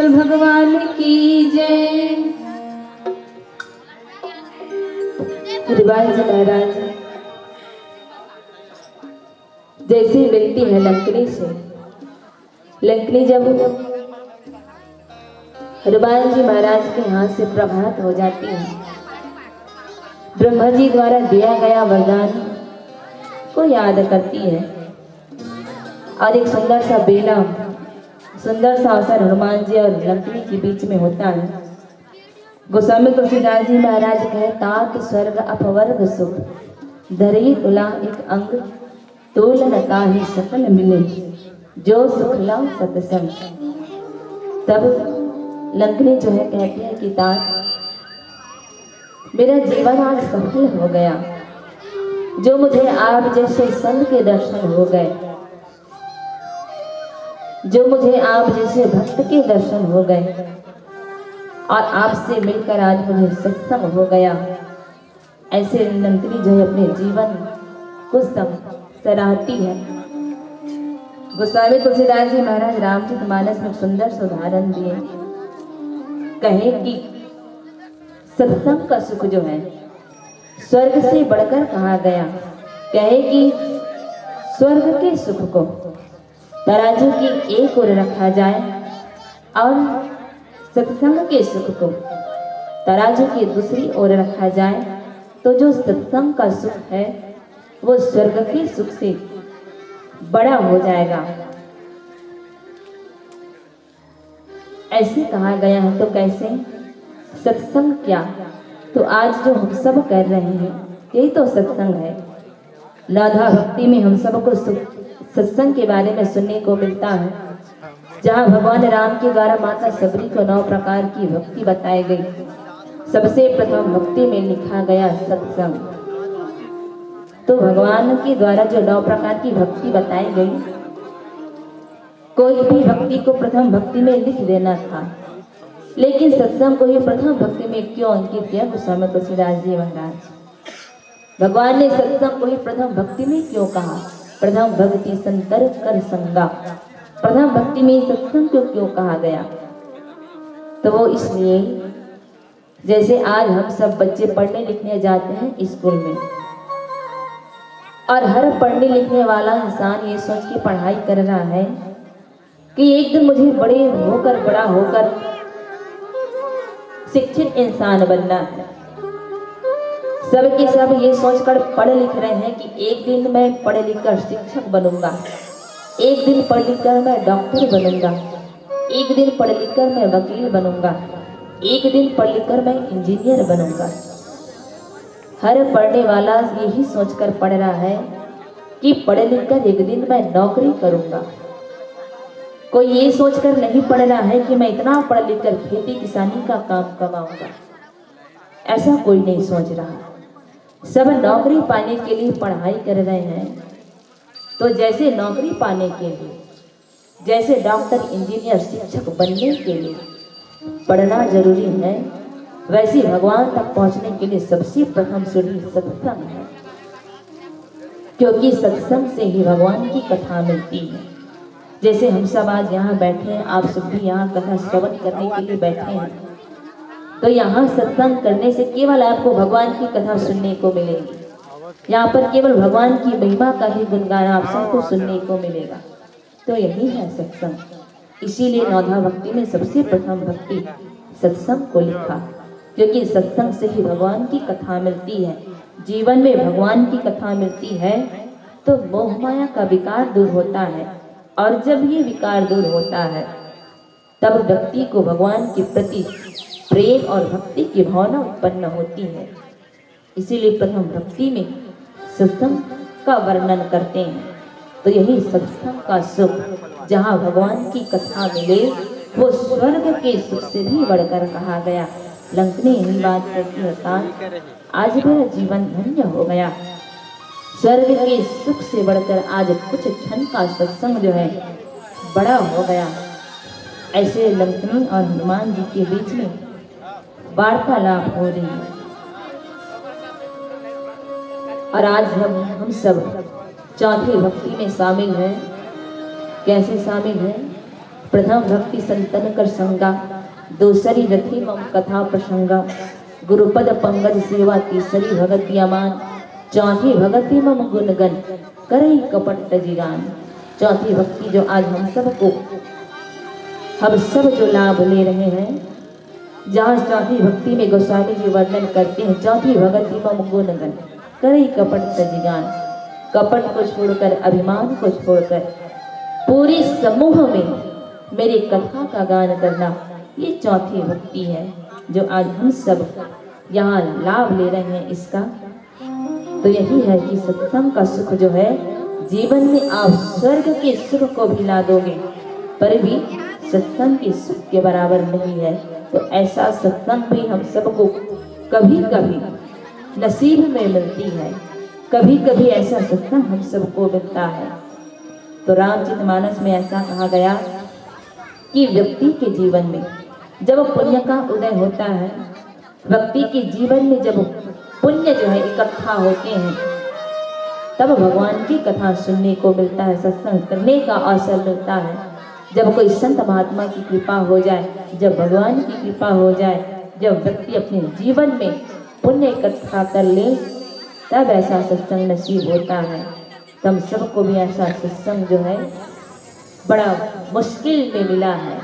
भगवान की जय। हरिवाल जी महाराज जैसे मिलती है लंकनी से, लंकनी जब हनुमान जी महाराज के हाथ से प्रभात हो जाती है, ब्रह्मा जी द्वारा दिया गया वरदान को याद करती है और एक सुंदर सा बेला, सुंदर सा अवसर हनुमान जी और लंकनी के बीच में होता है। गोस्वामी तुलसीदास जी महाराज कहे, तात स्वर्ग अपवर्ग सुख धरई तुला एक अंग तोलन ताहि सकल मिले जो सुख लाओ सतसंग। तब लंकनी जो है कहती है कि तात मेरा जीवन आज सफल हो गया, जो मुझे आप जैसे संत के दर्शन हो गए, जो मुझे आप जैसे भक्त के दर्शन हो गए और आपसे मिलकर आज मुझे सत्संग हो गया। ऐसे लंकनी जो है अपने जीवन कुछ सराहती है। गोस्वामी तुलसीदास जी महाराज रामचरितमानस में सुंदर से उदाहरण दिए। कहे कि सत्संग का सुख जो है स्वर्ग से बढ़कर कहा गया। कहे कि स्वर्ग के सुख को तराजू की एक ओर रखा जाए और सत्संग के सुख को तराजू की दूसरी ओर रखा जाए तो जो सत्संग का सुख है वो स्वर्ग के सुख से बड़ा हो जाएगा। ऐसे कहा गया है। तो कैसे? सत्संग क्या? तो आज जो हम सब कर रहे हैं यही तो सत्संग है। राधा भक्ति में हम सबको सत्संग के बारे में सुनने को मिलता है, जहाँ भगवान राम के द्वारा माता सबरी को 9 प्रकार की भक्ति बताई गई। सबसे प्रथम भक्ति में लिखा गया सत्संग। तो भगवान के द्वारा जो 9 प्रकार की भक्ति बताई गई, कोई भी भक्ति को प्रथम भक्ति में लिख देना था, लेकिन सत्संग को ही प्रथम भक्ति में क्यों अंकित किया गोस्वामी तुलसीदास जी महाराज? भगवान ने सत्संग को ही प्रथम भक्ति में क्यों कहा? प्रथम भक्ति संतर कर संगा। प्रथम भक्ति में सत्संग को क्यों कहा गया? तो वो इसलिए, जैसे आज हम सब बच्चे पढ़ने लिखने जाते हैं स्कूल में, और हर पढ़ने लिखने वाला इंसान ये सोच के पढ़ाई कर रहा है कि एक दिन मुझे बड़ा होकर शिक्षित इंसान बनना है। सब के सब ये सोचकर पढ़ लिख रहे हैं कि एक दिन मैं पढ़ लिख कर शिक्षक बनूंगा, एक दिन पढ़ लिख कर मैं डॉक्टर बनूंगा, एक दिन पढ़ लिख कर मैं वकील बनूंगा, एक दिन पढ़ लिख कर मैं इंजीनियर बनूंगा। हर पढ़ने वाला यही सोचकर पढ़ रहा है कि पढ़ लिख कर एक दिन मैं नौकरी करूंगा। कोई ये सोचकर नहीं पढ़ रहा है कि मैं इतना पढ़ लिख कर खेती किसानी का काम कमाऊंगा। ऐसा कोई नहीं सोच रहा। सब नौकरी पाने के लिए पढ़ाई कर रहे हैं। तो जैसे नौकरी पाने के लिए, जैसे डॉक्टर इंजीनियर शिक्षक बनने के लिए पढ़ना जरूरी है, वैसे भगवान तक पहुंचने के लिए सबसे प्रथम सीढ़ी सत्संग है। क्योंकि सत्संग से ही भगवान की कथा मिलती है। जैसे हम सब आज यहाँ बैठे हैं, आप सब भी यहाँ कथा श्रवण करने के लिए बैठे हैं, तो यहाँ सत्संग करने से केवल आपको भगवान की कथा सुनने को मिलेगी। यहाँ पर केवल भगवान की महिमा का ही गुणगान आप सबको सुनने को मिलेगा। तो यही है सत्संग। इसीलिए नौधा भक्ति में सबसे प्रथम भक्ति सत्संग को लिखा, क्योंकि सत्संग से ही भगवान की कथा मिलती है। जीवन में भगवान की कथा मिलती है तो मोह माया का विकार दूर होता है, और जब ये विकार दूर होता है तब व्यक्ति को भगवान के प्रति प्रेम और भक्ति की भावना उत्पन्न होती है। इसीलिए प्रथम भक्ति में सत्संग का वर्णन करते हैं। तो यही सत्संग का सुख, जहाँ भगवान की कथा मिले, वो स्वर्ग के सुख से भी बढ़कर कहा गया। लंकनी यही बात कहती है, आज मेरा जीवन धन्य हो गया। स्वर्ग के सुख से बढ़कर आज कुछ क्षण का सत्संग जो है बड़ा हो गया। ऐसे लंकनी और हनुमान जी के बीच में वार्तालाप हो रही है। और आज हम सब चौथी भक्ति में शामिल हैं। कैसे शामिल हैं? प्रथम भक्ति संतन कर संगा, दूसरी रथी मम कथा प्रसंगा, गुरुपद पंकज सेवा, तीसरी भगति अमान, चौथी भगति मम गुणगन करई कपट तजिगान। चौथी भक्ति जो आज हम सब जो लाभ ले रहे हैं, जहाँ चौथी भक्ति में गोस्वामी जी वर्णन करते हैं, चौथी भगति मम गुणगन करई कपट तजिगान। कपट को छोड़कर, अभिमान को छोड़कर पूरे समूह में मेरी कथा का गान करना, ये चौथी भक्ति है जो आज हम सब यहाँ लाभ ले रहे हैं इसका। तो यही है कि सत्संग का सुख जो है, जीवन में आप स्वर्ग के सुख को भी ला दोगे पर भी सत्संग के सुख के बराबर नहीं है। तो ऐसा सत्संग भी हम सबको कभी कभी नसीब में मिलती है, कभी कभी ऐसा सत्संग हम सबको मिलता है। तो रामचरितमानस में ऐसा कहा गया कि व्यक्ति के जीवन में जब पुण्य का उदय होता है, व्यक्ति के जीवन में जब पुण्य जो है इकट्ठा होते हैं, तब भगवान की कथा सुनने को मिलता है, सत्संग करने का अवसर मिलता है। जब कोई संत महात्मा की कृपा हो जाए, जब भगवान की कृपा हो जाए, जब व्यक्ति अपने जीवन में पुण्य इकट्ठा कर ले, तब ऐसा सत्संग नसीब होता है। तो हम सबको भी ऐसा सत्संग जो है बड़ा मुश्किल में मिला है,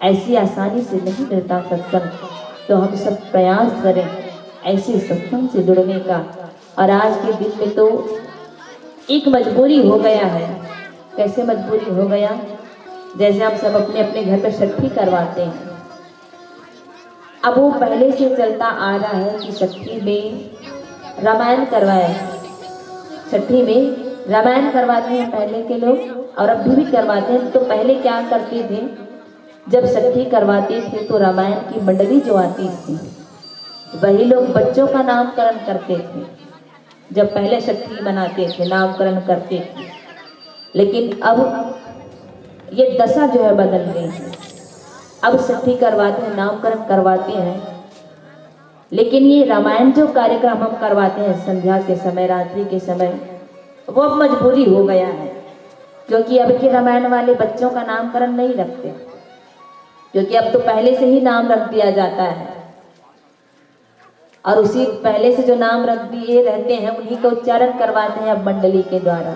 ऐसी आसानी से नहीं मिलता सत्संग। तो हम सब प्रयास करें ऐसे सत्संग से जुड़ने का। और आज के दिन में तो एक मजबूरी हो गया है। कैसे मजबूरी हो गया? जैसे हम सब अपने अपने घर पर छठी करवाते हैं। अब वो पहले से चलता आ रहा है कि छठी में रामायण करवाए, छठी में रामायण करवाते हैं पहले के लोग, और अभी भी करवाते हैं। तो पहले क्या करते थे, जब छठी करवाते थे तो रामायण की मंडली जो आती थी वही लोग बच्चों का नामकरण करते थे। जब पहले छठी मनाते थे नामकरण करते थे, लेकिन अब ये दशा जो है बदल गई है। अब छठी करवाते हैं, नामकरण करवाते हैं, लेकिन ये रामायण जो कार्यक्रम हम करवाते हैं संध्या के समय, रात्रि के समय, वो अब मजबूरी हो गया है। क्योंकि अब के रामायण वाले बच्चों का नामकरण नहीं रखते, क्योंकि अब तो पहले से ही नाम रख दिया जाता है, और उसी पहले से जो नाम रख दिए रहते हैं उन्हीं का उच्चारण करवाते हैं अब मंडली के द्वारा।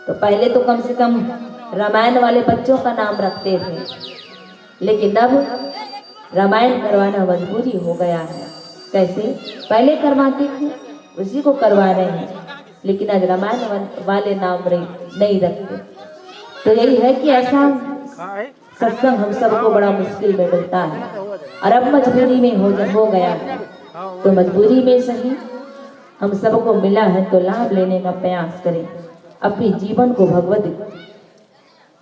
तो पहले तो कम से कम रामायण वाले बच्चों का नाम रखते थे, लेकिन अब रामायण करवाना मजबूरी हो गया है। कैसे? पहले करवाते थे उसी को करवा रहे हैं, लेकिन आज रामायण वाले नाम नहीं रखते। तो यही है कि ऐसा सत्संग हम सबको बड़ा मुश्किल में मिलता है, और अब मजबूरी में हो गया है। तो मजबूरी में सही हम सबको मिला है तो लाभ लेने का प्रयास करें। अपने जीवन को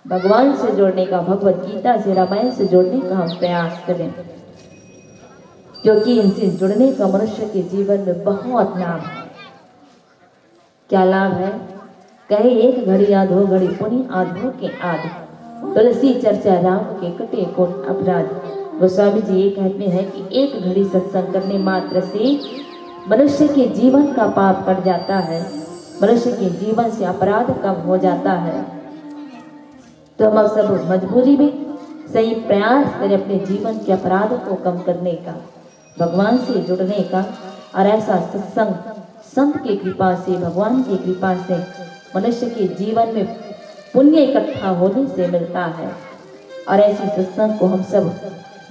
भगवान से जोड़ने का, भगवत गीता से, रामायण से जोड़ने का हम प्रयास करें, क्योंकि इनसे जुड़ने का मनुष्य के जीवन में बहुत लाभ है। क्या लाभ है? कहे एक घड़ी आधो घड़ी पुनि आधो के आध, तुलसी चर्चा राम के कटे कोट अपराध। गोस्वामी जी ये कहते हैं कि एक घड़ी सत्संग करने मात्र से मनुष्य के जीवन का पाप कट जाता है, मनुष्य के जीवन से अपराध कम हो जाता है। तो हम सब मजबूरी में सही प्रयास करें अपने जीवन के अपराध को कम करने का, भगवान से जुड़ने का। और ऐसा सत्संग संत की कृपा से, भगवान की कृपा से मनुष्य के जीवन में पुण्य इकट्ठा होने से मिलता है। और ऐसी सत्संग को हम सब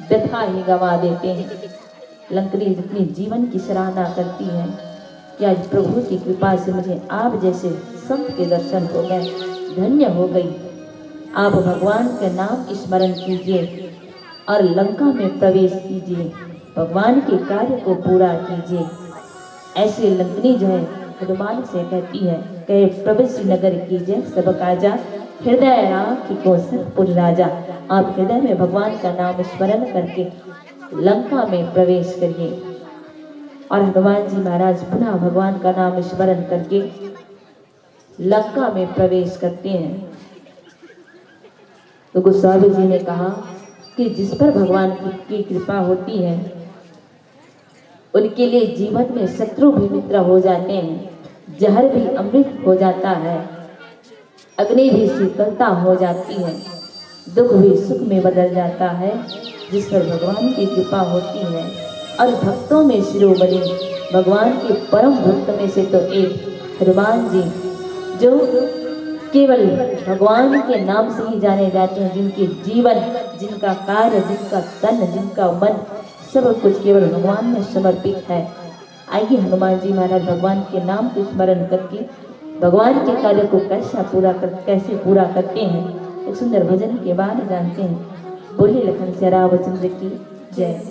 व्यथा ही गवा देते हैं। लंकनी जितनी जीवन की सराहना करती है कि आज प्रभु की कृपा से मुझे आप जैसे संत के दर्शन हो गए, धन्य हो गई। आप भगवान के नाम स्मरण कीजिए और लंका में प्रवेश कीजिए, भगवान के कार्य को पूरा कीजिए। ऐसे लंकनी जो है हनुमान से कहती है, कहे प्रवेश नगर कीजिए सब काजा, हृदय राखी को सतपुर राजा। आप हृदय में भगवान का नाम स्मरण करके लंका में प्रवेश करिए। और हनुमान जी महाराज पुनः भगवान का नाम स्मरण करके लंका में प्रवेश करते हैं। तो गोस्वामी जी ने कहा कि जिस पर भगवान की कृपा होती है उनके लिए जीवन में शत्रु भी मित्र हो जाते हैं, जहर भी अमृत हो जाता है, अग्नि भी शीतलता हो जाती है, दुख भी सुख में बदल जाता है जिस पर भगवान की कृपा होती है। और भक्तों में शिरोमणि भगवान के परम भक्त में से तो एक हनुमान जी, जो केवल भगवान के नाम से ही जाने जाते हैं, जिनके जीवन, जिनका कार्य, जिनका तन, जिनका मन सब कुछ केवल भगवान में समर्पित है। आइए हनुमान जी महाराज भगवान के नाम को स्मरण करके भगवान के कार्य को कैसे पूरा करते हैं, एक सुंदर भजन के बाद जानते हैं। बोले लखन से रामचंद्र की जय।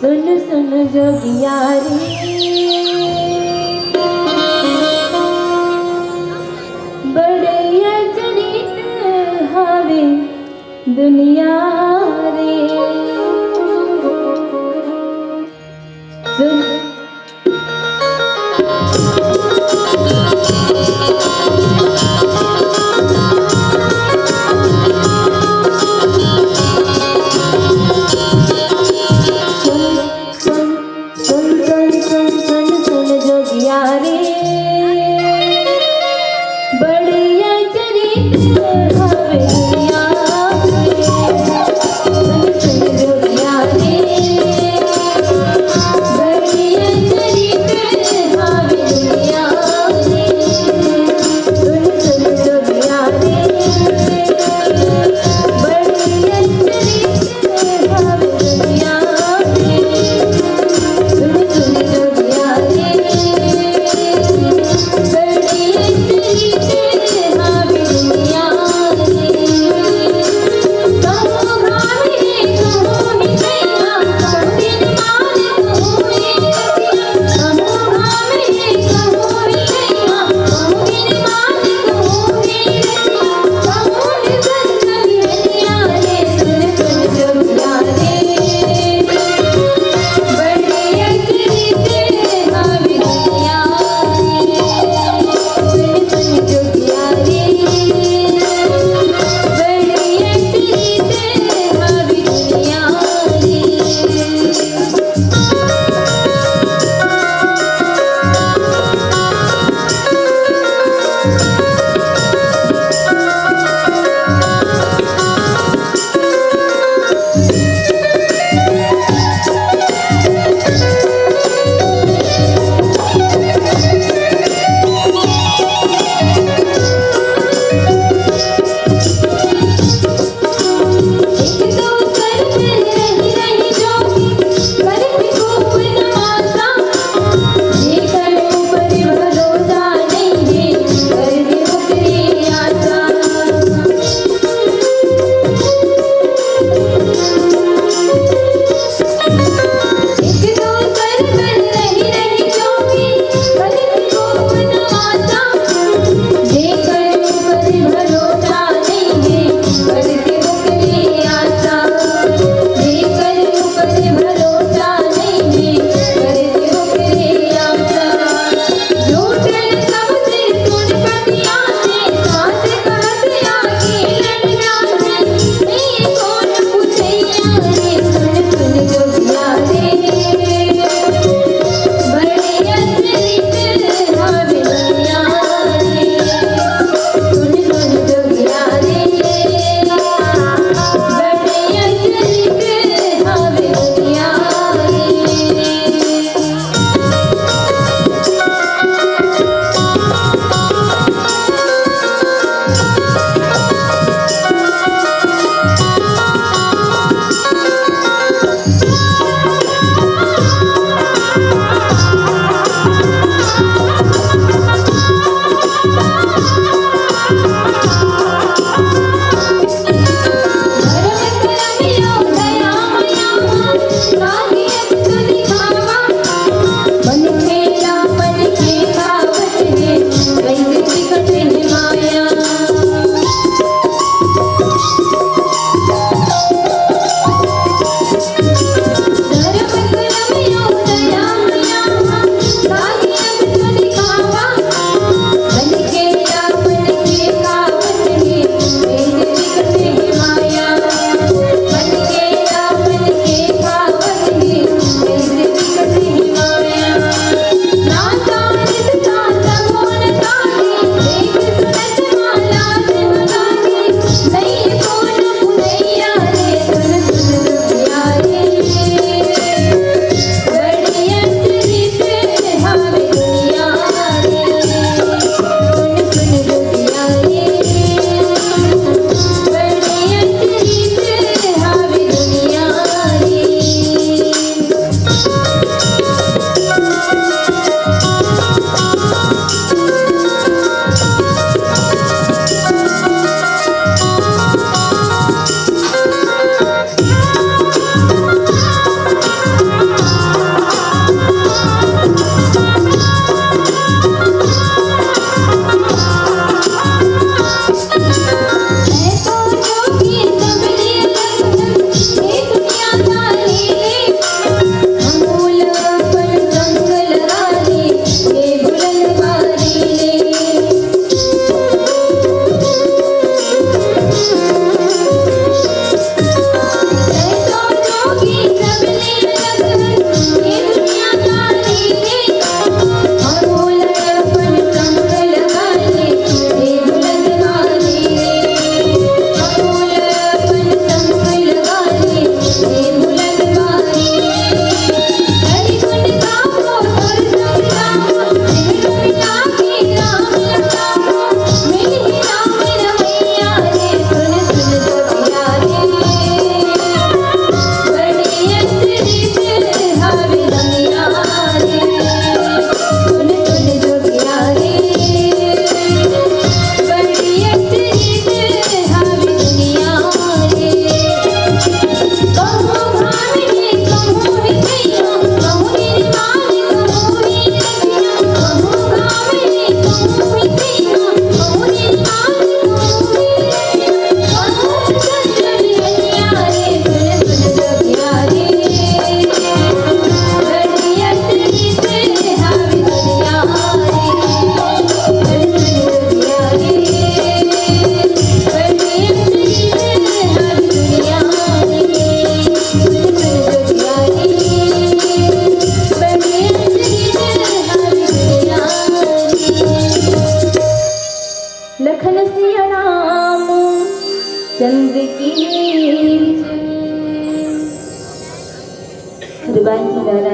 सुन सुन जोगिया रे, बड़े अजनित हावे दुनिया रे। सुन जोगिया रे बढ़िया चरित्र हवेलिया सुन जोगिया रे बढ़िया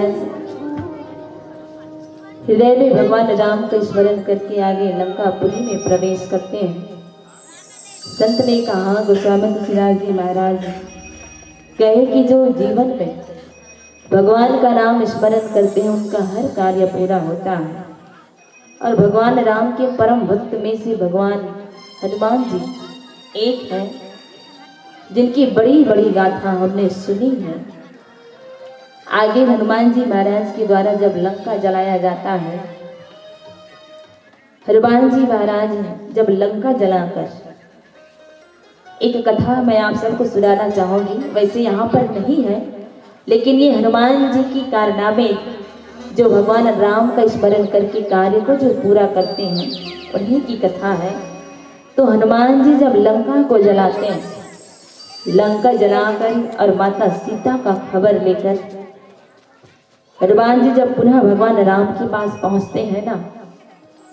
महाराज हृदय में भगवान राम का स्मरण करके आगे लंकापुरी में प्रवेश करते हैं। संत ने कहा, गोस्वामी तुलसीदास जी महाराज कहे कि जो जीवन में भगवान का नाम स्मरण करते हैं उनका हर कार्य पूरा होता है। और भगवान राम के परम भक्त में से भगवान हनुमान जी एक है, जिनकी बड़ी बड़ी गाथा हमने सुनी है। आगे हनुमान जी महाराज के द्वारा जब लंका जलाया जाता है, हनुमान जी महाराज जब लंका जलाकर, एक कथा मैं आप सबको सुनाना चाहूंगी, वैसे यहाँ पर नहीं है, लेकिन ये हनुमान जी की कारनामे जो भगवान राम का स्मरण करके कार्य को जो पूरा करते हैं उन्हीं की कथा है। तो हनुमान जी जब लंका को जलाते हैं, लंका जलाकर और माता सीता का खबर लेकर हनुमान जी जब पुनः भगवान राम के पास पहुंचते हैं ना,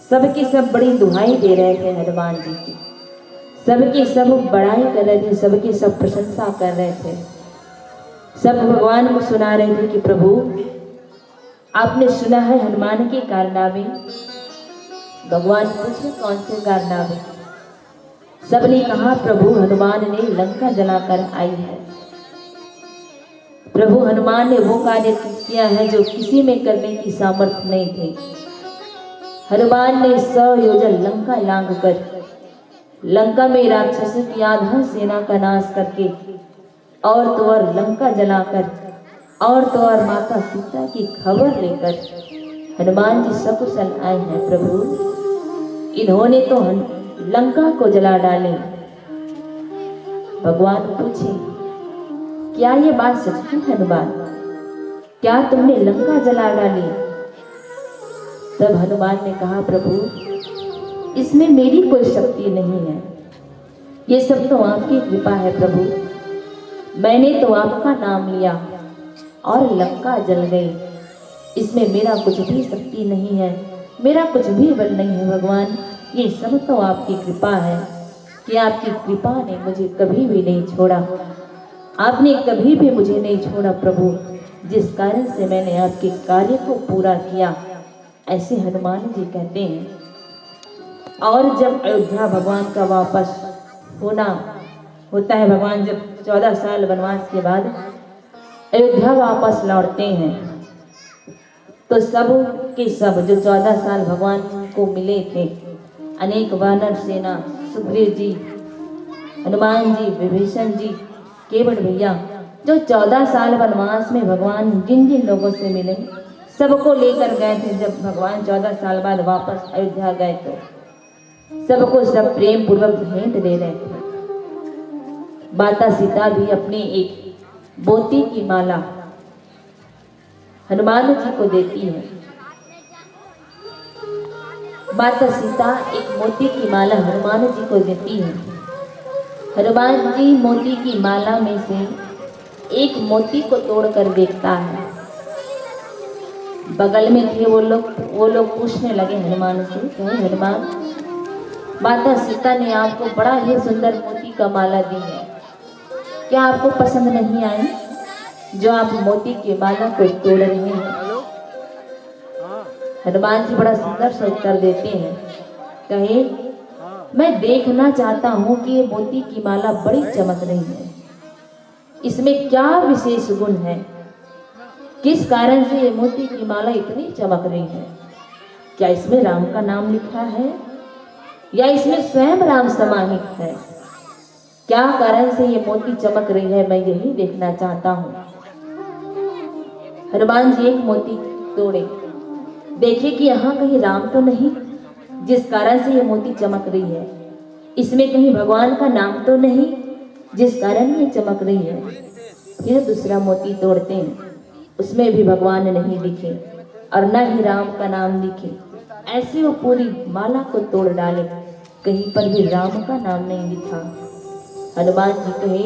सबके सब बड़ी दुहाई दे रहे थे हनुमान जी की, सबके सब बड़ाई कर रहे थे, सबके सब प्रशंसा कर रहे थे, सब भगवान को सुना रहे थे कि प्रभु आपने सुना है हनुमान के कारनामे। भगवान पूछे कौन से कारनामे? सबने कहा प्रभु हनुमान ने लंका जलाकर आई है, प्रभु हनुमान ने वो कार्य किया है जो किसी में करने की सामर्थ्य नहीं थी। हनुमान ने 100 योजन लंका लांघ कर लंका में राक्षसों की आधा सेना का नाश करके और तो और लंका जलाकर और तो और माता सीता की खबर लेकर हनुमान जी सकुशल आए हैं। प्रभु इन्होंने तो लंका को जला डाले। भगवान पूछे क्या ये बात सच है हनुमान, क्या तुमने लंका जला डाली? तब हनुमान ने कहा प्रभु इसमें मेरी कोई शक्ति नहीं है, ये सब तो आपकी कृपा है प्रभु। मैंने तो आपका नाम लिया और लंका जल गई, इसमें मेरा कुछ भी शक्ति नहीं है, मेरा कुछ भी बल नहीं है भगवान, ये सब तो आपकी कृपा है कि आपकी कृपा ने मुझे कभी भी नहीं छोड़ा, आपने कभी भी मुझे नहीं छोड़ा प्रभु, जिस कारण से मैंने आपके कार्य को पूरा किया। ऐसे हनुमान जी कहते हैं। और जब अयोध्या भगवान का वापस होना होता है, भगवान जब 14 साल वनवास के बाद अयोध्या वापस लौटते हैं, तो सब के सब जो 14 साल भगवान को मिले थे, अनेक वानर सेना, सुग्रीव जी, हनुमान जी, विभीषण जी, केवट भैया, जो 14 साल वनवास में भगवान जिन जिन लोगों से मिले सबको लेकर गए थे। जब भगवान 14 साल बाद वापस अयोध्या गए तो सबको सब प्रेम पूर्वक भेंट दे रहे थे। माता सीता भी अपनी एक मोती की माला हनुमान जी को देती है। माता सीता एक मोती की माला हनुमान जी को देती है। हनुमान जी मोती की माला में से एक मोती को तोड़कर देखता है। बगल में थे वो लोग पूछने लगे हनुमान से, कहे हनुमान माता सीता ने आपको बड़ा ही सुंदर मोती का माला दी है, क्या आपको पसंद नहीं आई जो आप मोती की माला को तोड़ रहे हैं? हनुमान जी बड़ा सुंदर सा उत्तर देते हैं, कहे मैं देखना चाहता हूँ कि ये मोती की माला बड़ी चमक रही है, इसमें क्या विशेष गुण है, किस कारण से ये मोती की माला इतनी चमक रही है? क्या इसमें राम का नाम लिखा है या इसमें स्वयं राम समाहित है? क्या कारण से ये मोती चमक रही है, मैं यही देखना चाहता हूँ। हनुमान जी एक मोती तोड़े, देखे कि यहाँ कहीं राम तो नहीं जिस कारण से ये मोती चमक रही है, इसमें कहीं भगवान का नाम तो नहीं जिस कारण ये चमक रही है। फिर दूसरा मोती तोड़ते हैं, उसमें भी भगवान नहीं दिखे और न ही राम का नाम लिखे। ऐसे वो पूरी माला को तोड़ डाले, कहीं पर भी राम का नाम नहीं लिखा। हनुमान जी कहे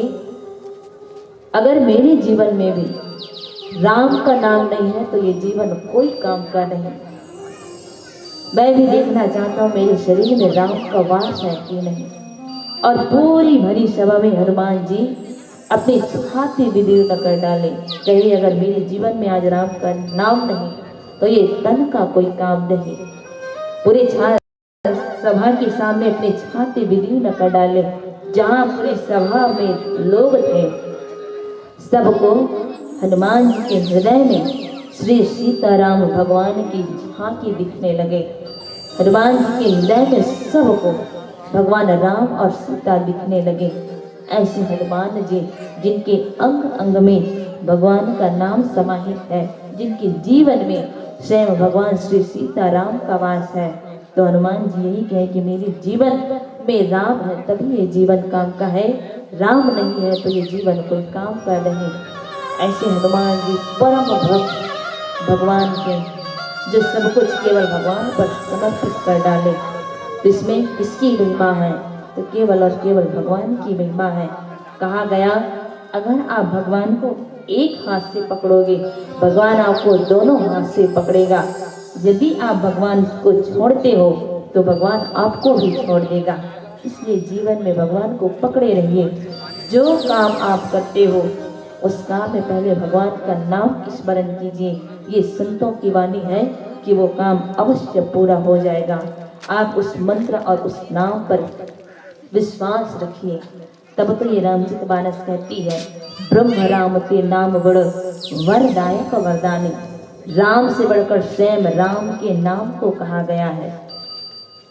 अगर मेरे जीवन में भी राम का नाम नहीं है तो ये जीवन कोई काम का नहीं। मैं भी देखना चाहता हूँ मेरे शरीर में राम का वास है कि नहीं। और पूरी भरी सभा में हनुमान जी अपनी छाती विदीर्ण कर डाले। कहे अगर मेरे जीवन में आज राम का नाम नहीं तो ये तन का कोई काम नहीं। पूरे सभा के सामने अपनी छाती विदीर्ण कर डाले। जहां पूरी सभा में लोग थे सबको हनुमान जी के हृदय में श्री सीताराम भगवान की झांकी दिखने लगे। हनुमान जी के हृदय में सबको भगवान राम और सीता दिखने लगे। ऐसे हनुमान जी जिनके अंग अंग में भगवान का नाम समाहित है, जिनके जीवन में स्वयं भगवान श्री सीताराम का वास है। तो हनुमान जी यही कहे कि मेरे जीवन में राम है तभी ये जीवन काम का है, राम नहीं है तो ये जीवन कोई काम का नहीं। ऐसे हनुमान जी परम भक्त भगवान के, जो सब कुछ केवल भगवान पर समर्पित कर डाले। तो इसमें किसकी महिमा है? तो केवल और केवल भगवान की महिमा है। कहा गया अगर आप भगवान को एक हाथ से पकड़ोगे, भगवान आपको दोनों हाथ से पकड़ेगा। यदि आप भगवान को छोड़ते हो तो भगवान आपको भी छोड़ देगा। इसलिए जीवन में भगवान को पकड़े रहिए। जो काम आप करते हो उस काम में पहले भगवान का नाम स्मरण कीजिए। ये संतों की वाणी है कि वो काम अवश्य पूरा हो जाएगा। आप उस मंत्र और उस नाम पर विश्वास रखिए। तब तो ये रामचरितमानस कहती है ब्रह्म राम ते नाम बड़ वरदायक वरदानी। राम से बढ़कर स्वयं राम के नाम को कहा गया है।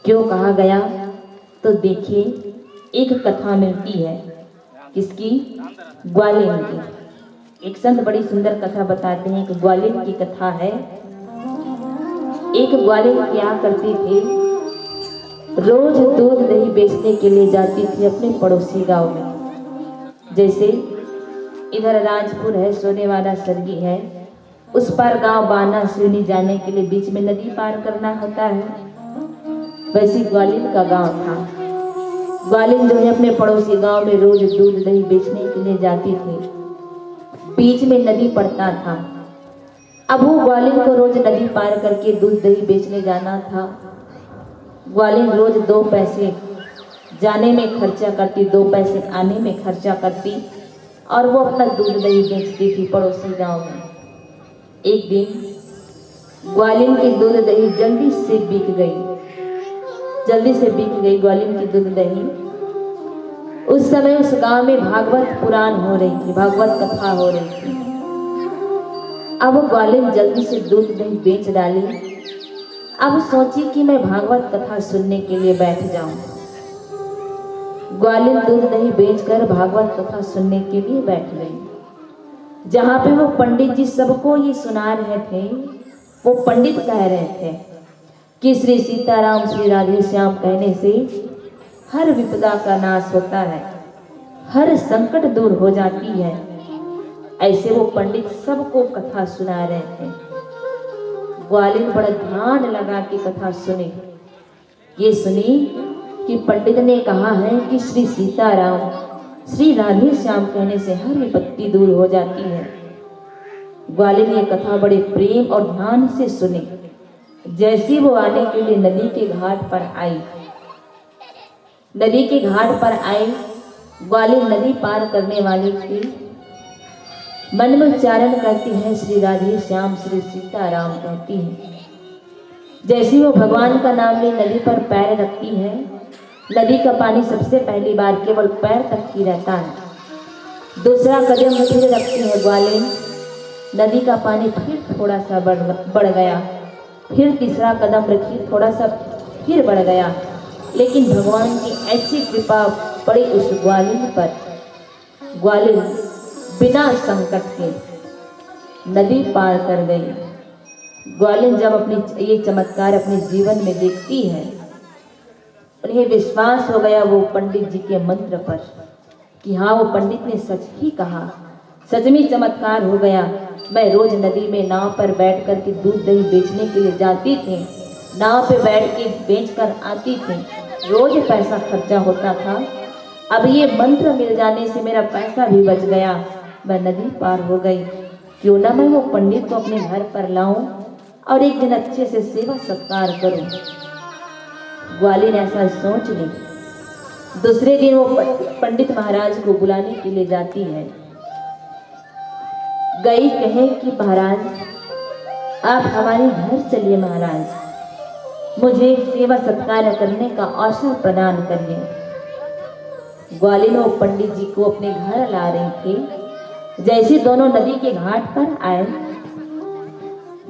क्यों कहा गया? तो देखिए एक कथा मिलती है। किसकी? ग्वालिन की। एक संत बड़ी सुंदर कथा बताते हैं। एक ग्वालिन की कथा है। एक ग्वालिन क्या करती थी, रोज दूध दही बेचने के लिए जाती थी अपने पड़ोसी गांव में। जैसे इधर राजपुर है, सोनेवाला सरगी है, उस पार गांव बाना सिवनी जाने के लिए बीच में नदी पार करना होता है। वैसे ग्वालिन का गांव था। ग्वालिन जो है अपने पड़ोसी गांव में रोज दूध दही बेचने के लिए जाती थी। बीच में नदी पड़ता था। अब वो ग्वालिन को रोज नदी पार करके दूध दही बेचने जाना था। ग्वालिन रोज 2 पैसे जाने में खर्चा करती, 2 पैसे आने में खर्चा करती और वो अपना दूध दही बेचती थी पड़ोसी गांव में। एक दिन ग्वालिन की दूध दही जल्दी से बिक गई ग्वालिन की दूध दही। उस समय उस गांव में भागवत पुराण हो रही थी, भागवत कथा हो रही थी। अब ग्वालिन जल्दी से दूध दही बेच डाली। अब सोची कि मैं भागवत कथा सुनने के लिए बैठ जाऊं। ग्वालिन दूध दही बेचकर भागवत कथा सुनने के लिए बैठ गई। जहां पे वो पंडित जी सबको ये सुना रहे थे, वो पंडित कह रहे थे कि श्री सीताराम श्री राधे श्याम कहने से हर विपदा का नाश होता है, हर संकट दूर हो जाती है। ऐसे वो पंडित सबको कथा सुना रहे थे। ग्वालिन बड़ा ध्यान लगा के कथा सुनी। ये सुनी कि पंडित ने कहा है कि श्री सीताराम श्री राधे श्याम कहने से हर विपत्ति दूर हो जाती है। ग्वालिन ये कथा बड़े प्रेम और ध्यान से सुनी। जैसी वो आने के लिए नदी के घाट पर आई, नदी के घाट पर आई, ग्वालिन नदी पार करने वाली थी। मन में उच्चारण करती है श्री राधे श्याम श्री सीताराम कहती है। जैसी वो भगवान का नाम ले नदी पर पैर रखती है, नदी का पानी सबसे पहली बार केवल पैर तक ही रहता है। दूसरा कदम फिर रखती है ग्वालिन, नदी का पानी फिर थोड़ा सा बढ़ गया। फिर तीसरा कदम रखी, थोड़ा सा फिर बढ़ गया। लेकिन भगवान की ऐसी कृपा पड़ी उस ग्वालिन पर। ग्वालिन बिना संकट के नदी पार कर गई। ग्वालिन जब अपनी ये चमत्कार अपने जीवन में देखती है, उन्हें विश्वास हो गया वो पंडित जी के मंत्र पर कि हाँ, वो पंडित ने सच ही कहा, सच में चमत्कार हो गया। मैं रोज नदी में नाव पर बैठ कर के दूध दही बेचने के लिए जाती थी, नाव पे बैठ के बेच कर आती थी, रोज पैसा खर्चा होता था। अब ये मंत्र मिल जाने से मेरा पैसा भी बच गया, मैं नदी पार हो गई। क्यों ना मैं वो पंडित को अपने घर पर लाऊं और एक दिन अच्छे से सेवा सत्कार करूं। ग्वालिन ऐसा सोच ली। दूसरे दिन वो पंडित महाराज को बुलाने के लिए जाती है। गई कहे कि महाराज आप हमारे घर चलिए, महाराज मुझे सेवा सत्कार करने का अवसर प्रदान करिए। ग्वालिन वो पंडित जी को अपने घर ला रही थी। जैसे दोनों नदी के घाट पर आए,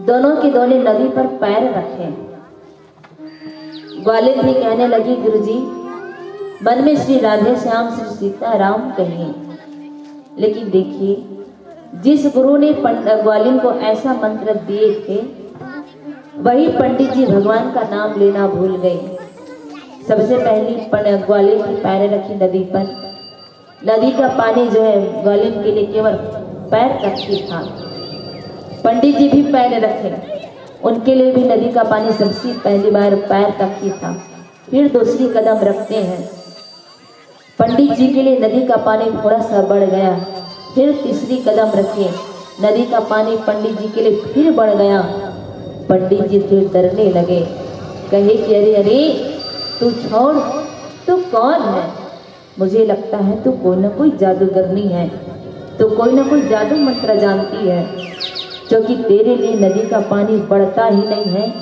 दोनों के दोनों नदी पर पैर रखे, ग्वालिन भी कहने लगी गुरुजी मन में श्री राधे श्याम श्री सीताराम कहिए। लेकिन देखिए जिस गुरु ने ग्वालिन को ऐसा मंत्र दिए थे वही पंडित जी भगवान का नाम लेना भूल गए। सबसे पहली ग्वालिन की पैर रखी नदी पर। नदी का पानी जो है ग्वालिन के लिए केवल पैर तक ही था। पंडित जी भी पैर रखे, उनके लिए भी नदी का पानी सबसे पहली बार पैर तक ही था। फिर दूसरी कदम रखते हैं, पंडित जी के लिए नदी का पानी थोड़ा सा बढ़ गया। फिर तीसरी कदम रखे, नदी का पानी पंडित जी के लिए फिर बढ़ गया। पंडित जी फिर डरने लगे, कहे कि अरे अरे तू छोड़, तू कौन है? मुझे लगता है तू कोई ना कोई जादूगरनी है, तू कोई ना कोई जादू मंत्र जानती है, क्योंकि तेरे लिए नदी का पानी बढ़ता ही नहीं है,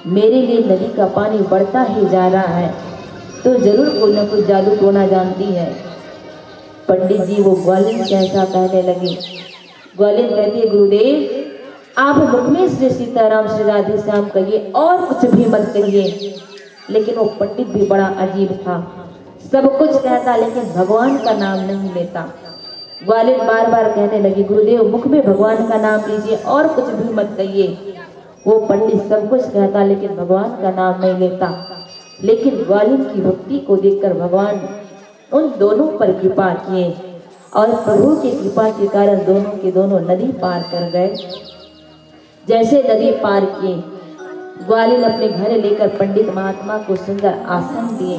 मेरे लिए नदी का पानी बढ़ता ही जा रहा है, तो जरूर कोई ना कोई जादू टोना जानती है। पंडित जी वो ग्वालिन कैसा कहने लगे। ग्वालिन कहती है गुरुदेव आप मुख में श्री सीताराम श्री राधे श्याम कहिए और कुछ भी मत कहिए। लेकिन वो पंडित भी बड़ा अजीब था, सब कुछ कहता लेकिन भगवान का नाम नहीं लेता। ग्वालिन बार बार कहने लगी गुरुदेव मुख में भगवान का नाम लीजिए और कुछ भी मत कहिए। वो पंडित सब कुछ कहता लेकिन भगवान का नाम नहीं लेता। लेकिन ग्वालिन की भक्ति को देखकर भगवान उन दोनों पर कृपा किए और प्रभु की कृपा के कारण दोनों के दोनों नदी पार कर गए। जैसे नदी पार किए, ग्वालिन अपने घर लेकर पंडित महात्मा को सुंदर आसन दिए,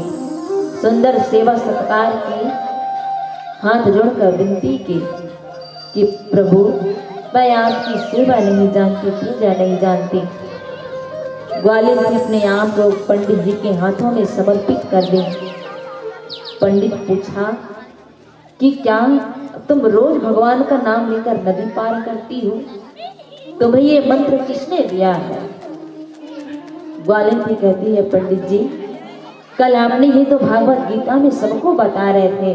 सुंदर सेवा सत्कार की, हाथ जोड़कर विनती की कि प्रभु मैं आपकी सेवा नहीं जानती, पूजा नहीं जानती। ग्वालिन ने अपने आप को पंडित जी के हाथों में समर्पित कर दी। पंडित पूछा कि क्या तुम रोज भगवान का नाम लेकर नदी पार करती हो? तुम्हें ये मंत्र किसने दिया है? ग्वालिन भी कहती है पंडित जी कल आपने ही तो भागवत गीता में सबको बता रहे थे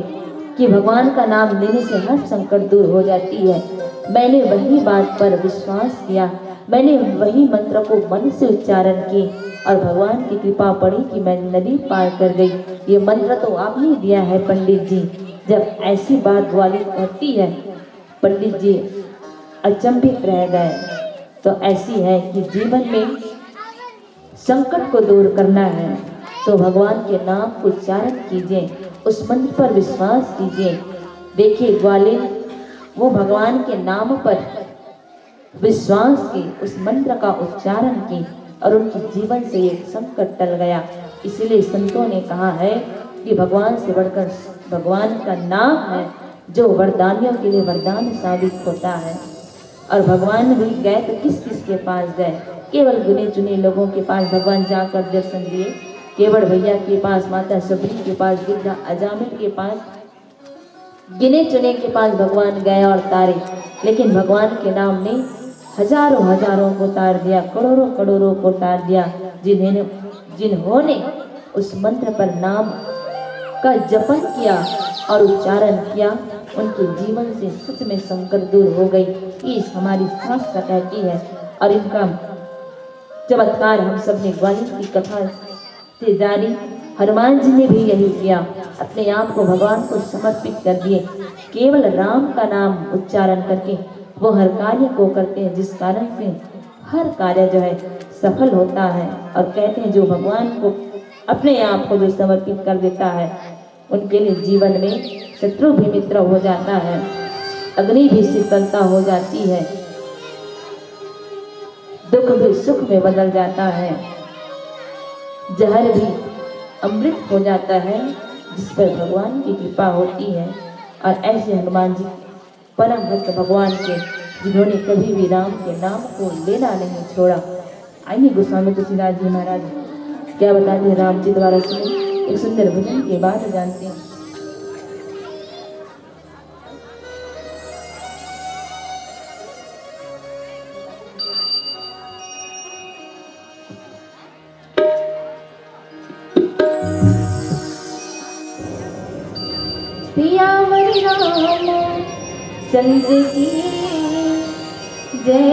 कि भगवान का नाम लेने से हर संकट दूर हो जाती है। मैंने वही बात पर विश्वास किया, मैंने वही मंत्र को मन से उच्चारण की और भगवान की कृपा पड़ी कि मैं नदी पार कर गई। ये मंत्र तो आपने दिया है पंडित जी। जब ऐसी बात ग्वालिन कहती है पंडित जी अचंभित रह गए। तो ऐसी है कि जीवन में संकट को दूर करना है तो भगवान के नाम को उच्चारण कीजिए, उस मंत्र पर विश्वास कीजिए। देखिए ग्वालिन वो भगवान के नाम पर विश्वास की, उस मंत्र का उच्चारण की और उनके जीवन से एक संकट टल गया। इसलिए संतों ने कहा है कि भगवान से बढ़कर भगवान का नाम है जो वरदानियों के लिए वरदान साबित होता है। और भगवान भी गए तो किस किस के पास गए? केवल गिने चुने लोगों के पास भगवान जाकर दर्शन दिए। केवल भैया के पास, माता सबरी के पास, गिद्धा अजामिल के पास, गिने चुने के पास भगवान गए और तारे। लेकिन भगवान के नाम ने हजारों हजारों को तार दिया, करोड़ों करोड़ों को तार दिया। जिन्होंने उस मंत्र पर नाम का जपन किया और उच्चारण किया उनके जीवन से सच में संकट दूर हो गई। ये हमारी शास्त्र कहती है और इनका चमत्कार हम सब ने ग्वालिन की कथा से जारी। हनुमान जी ने भी यही किया, अपने आप को भगवान को समर्पित कर दिए। केवल राम का नाम उच्चारण करके वो हर कार्य को करते हैं, जिस कारण से हर कार्य जो है सफल होता है। और कहते हैं जो भगवान को अपने आप को जो समर्पित कर देता है उनके लिए जीवन में शत्रु भी मित्र हो जाता है, अग्नि भी शीतलता हो जाती है, दुख भी सुख में बदल जाता है, जहर भी अमृत हो जाता है, जिस पर भगवान की कृपा होती है। और ऐसे हनुमान जी परम भक्त भगवान के, जिन्होंने कभी भी राम के नाम को लेना नहीं छोड़ा। आइए गोस्वामी तुलसीदास जी महाराज क्या बताते हैं राम जी द्वारा सुने। एक सुंदर भजन के बाद जानते हैं। सियावर रामचंद्र की जय।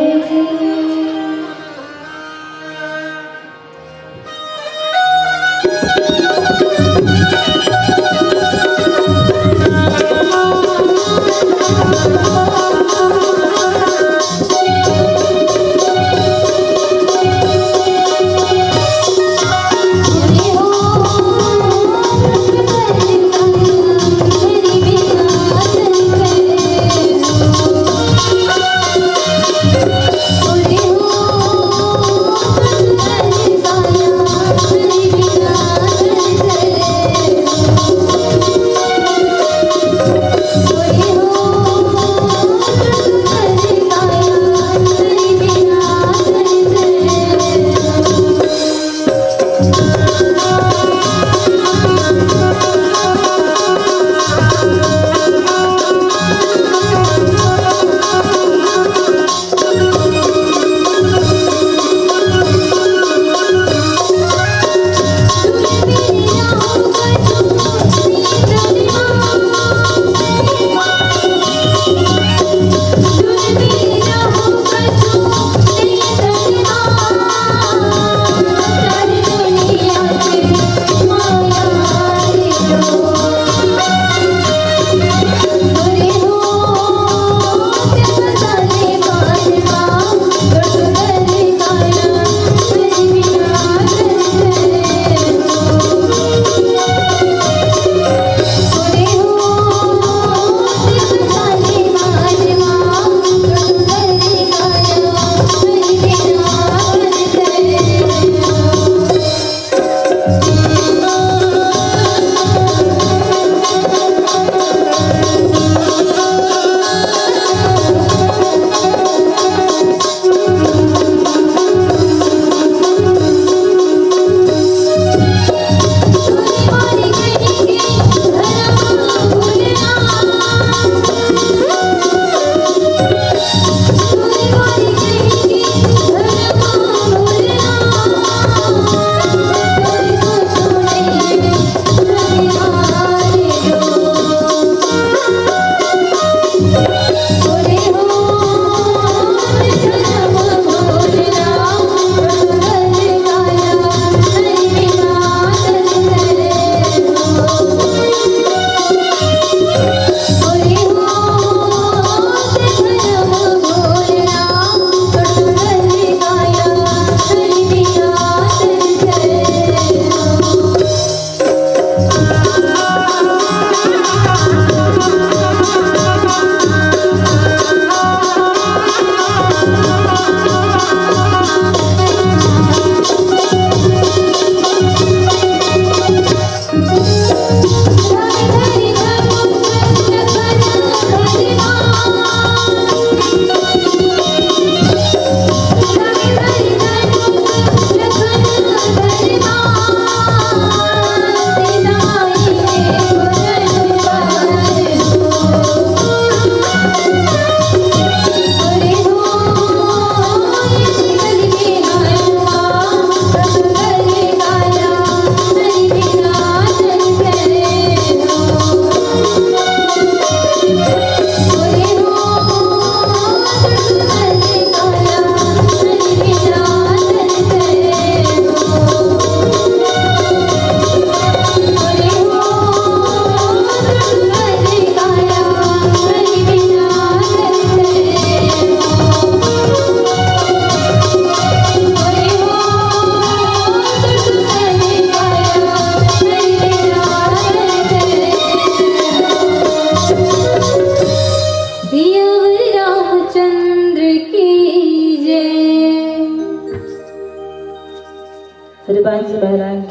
हनुमान जी महाराज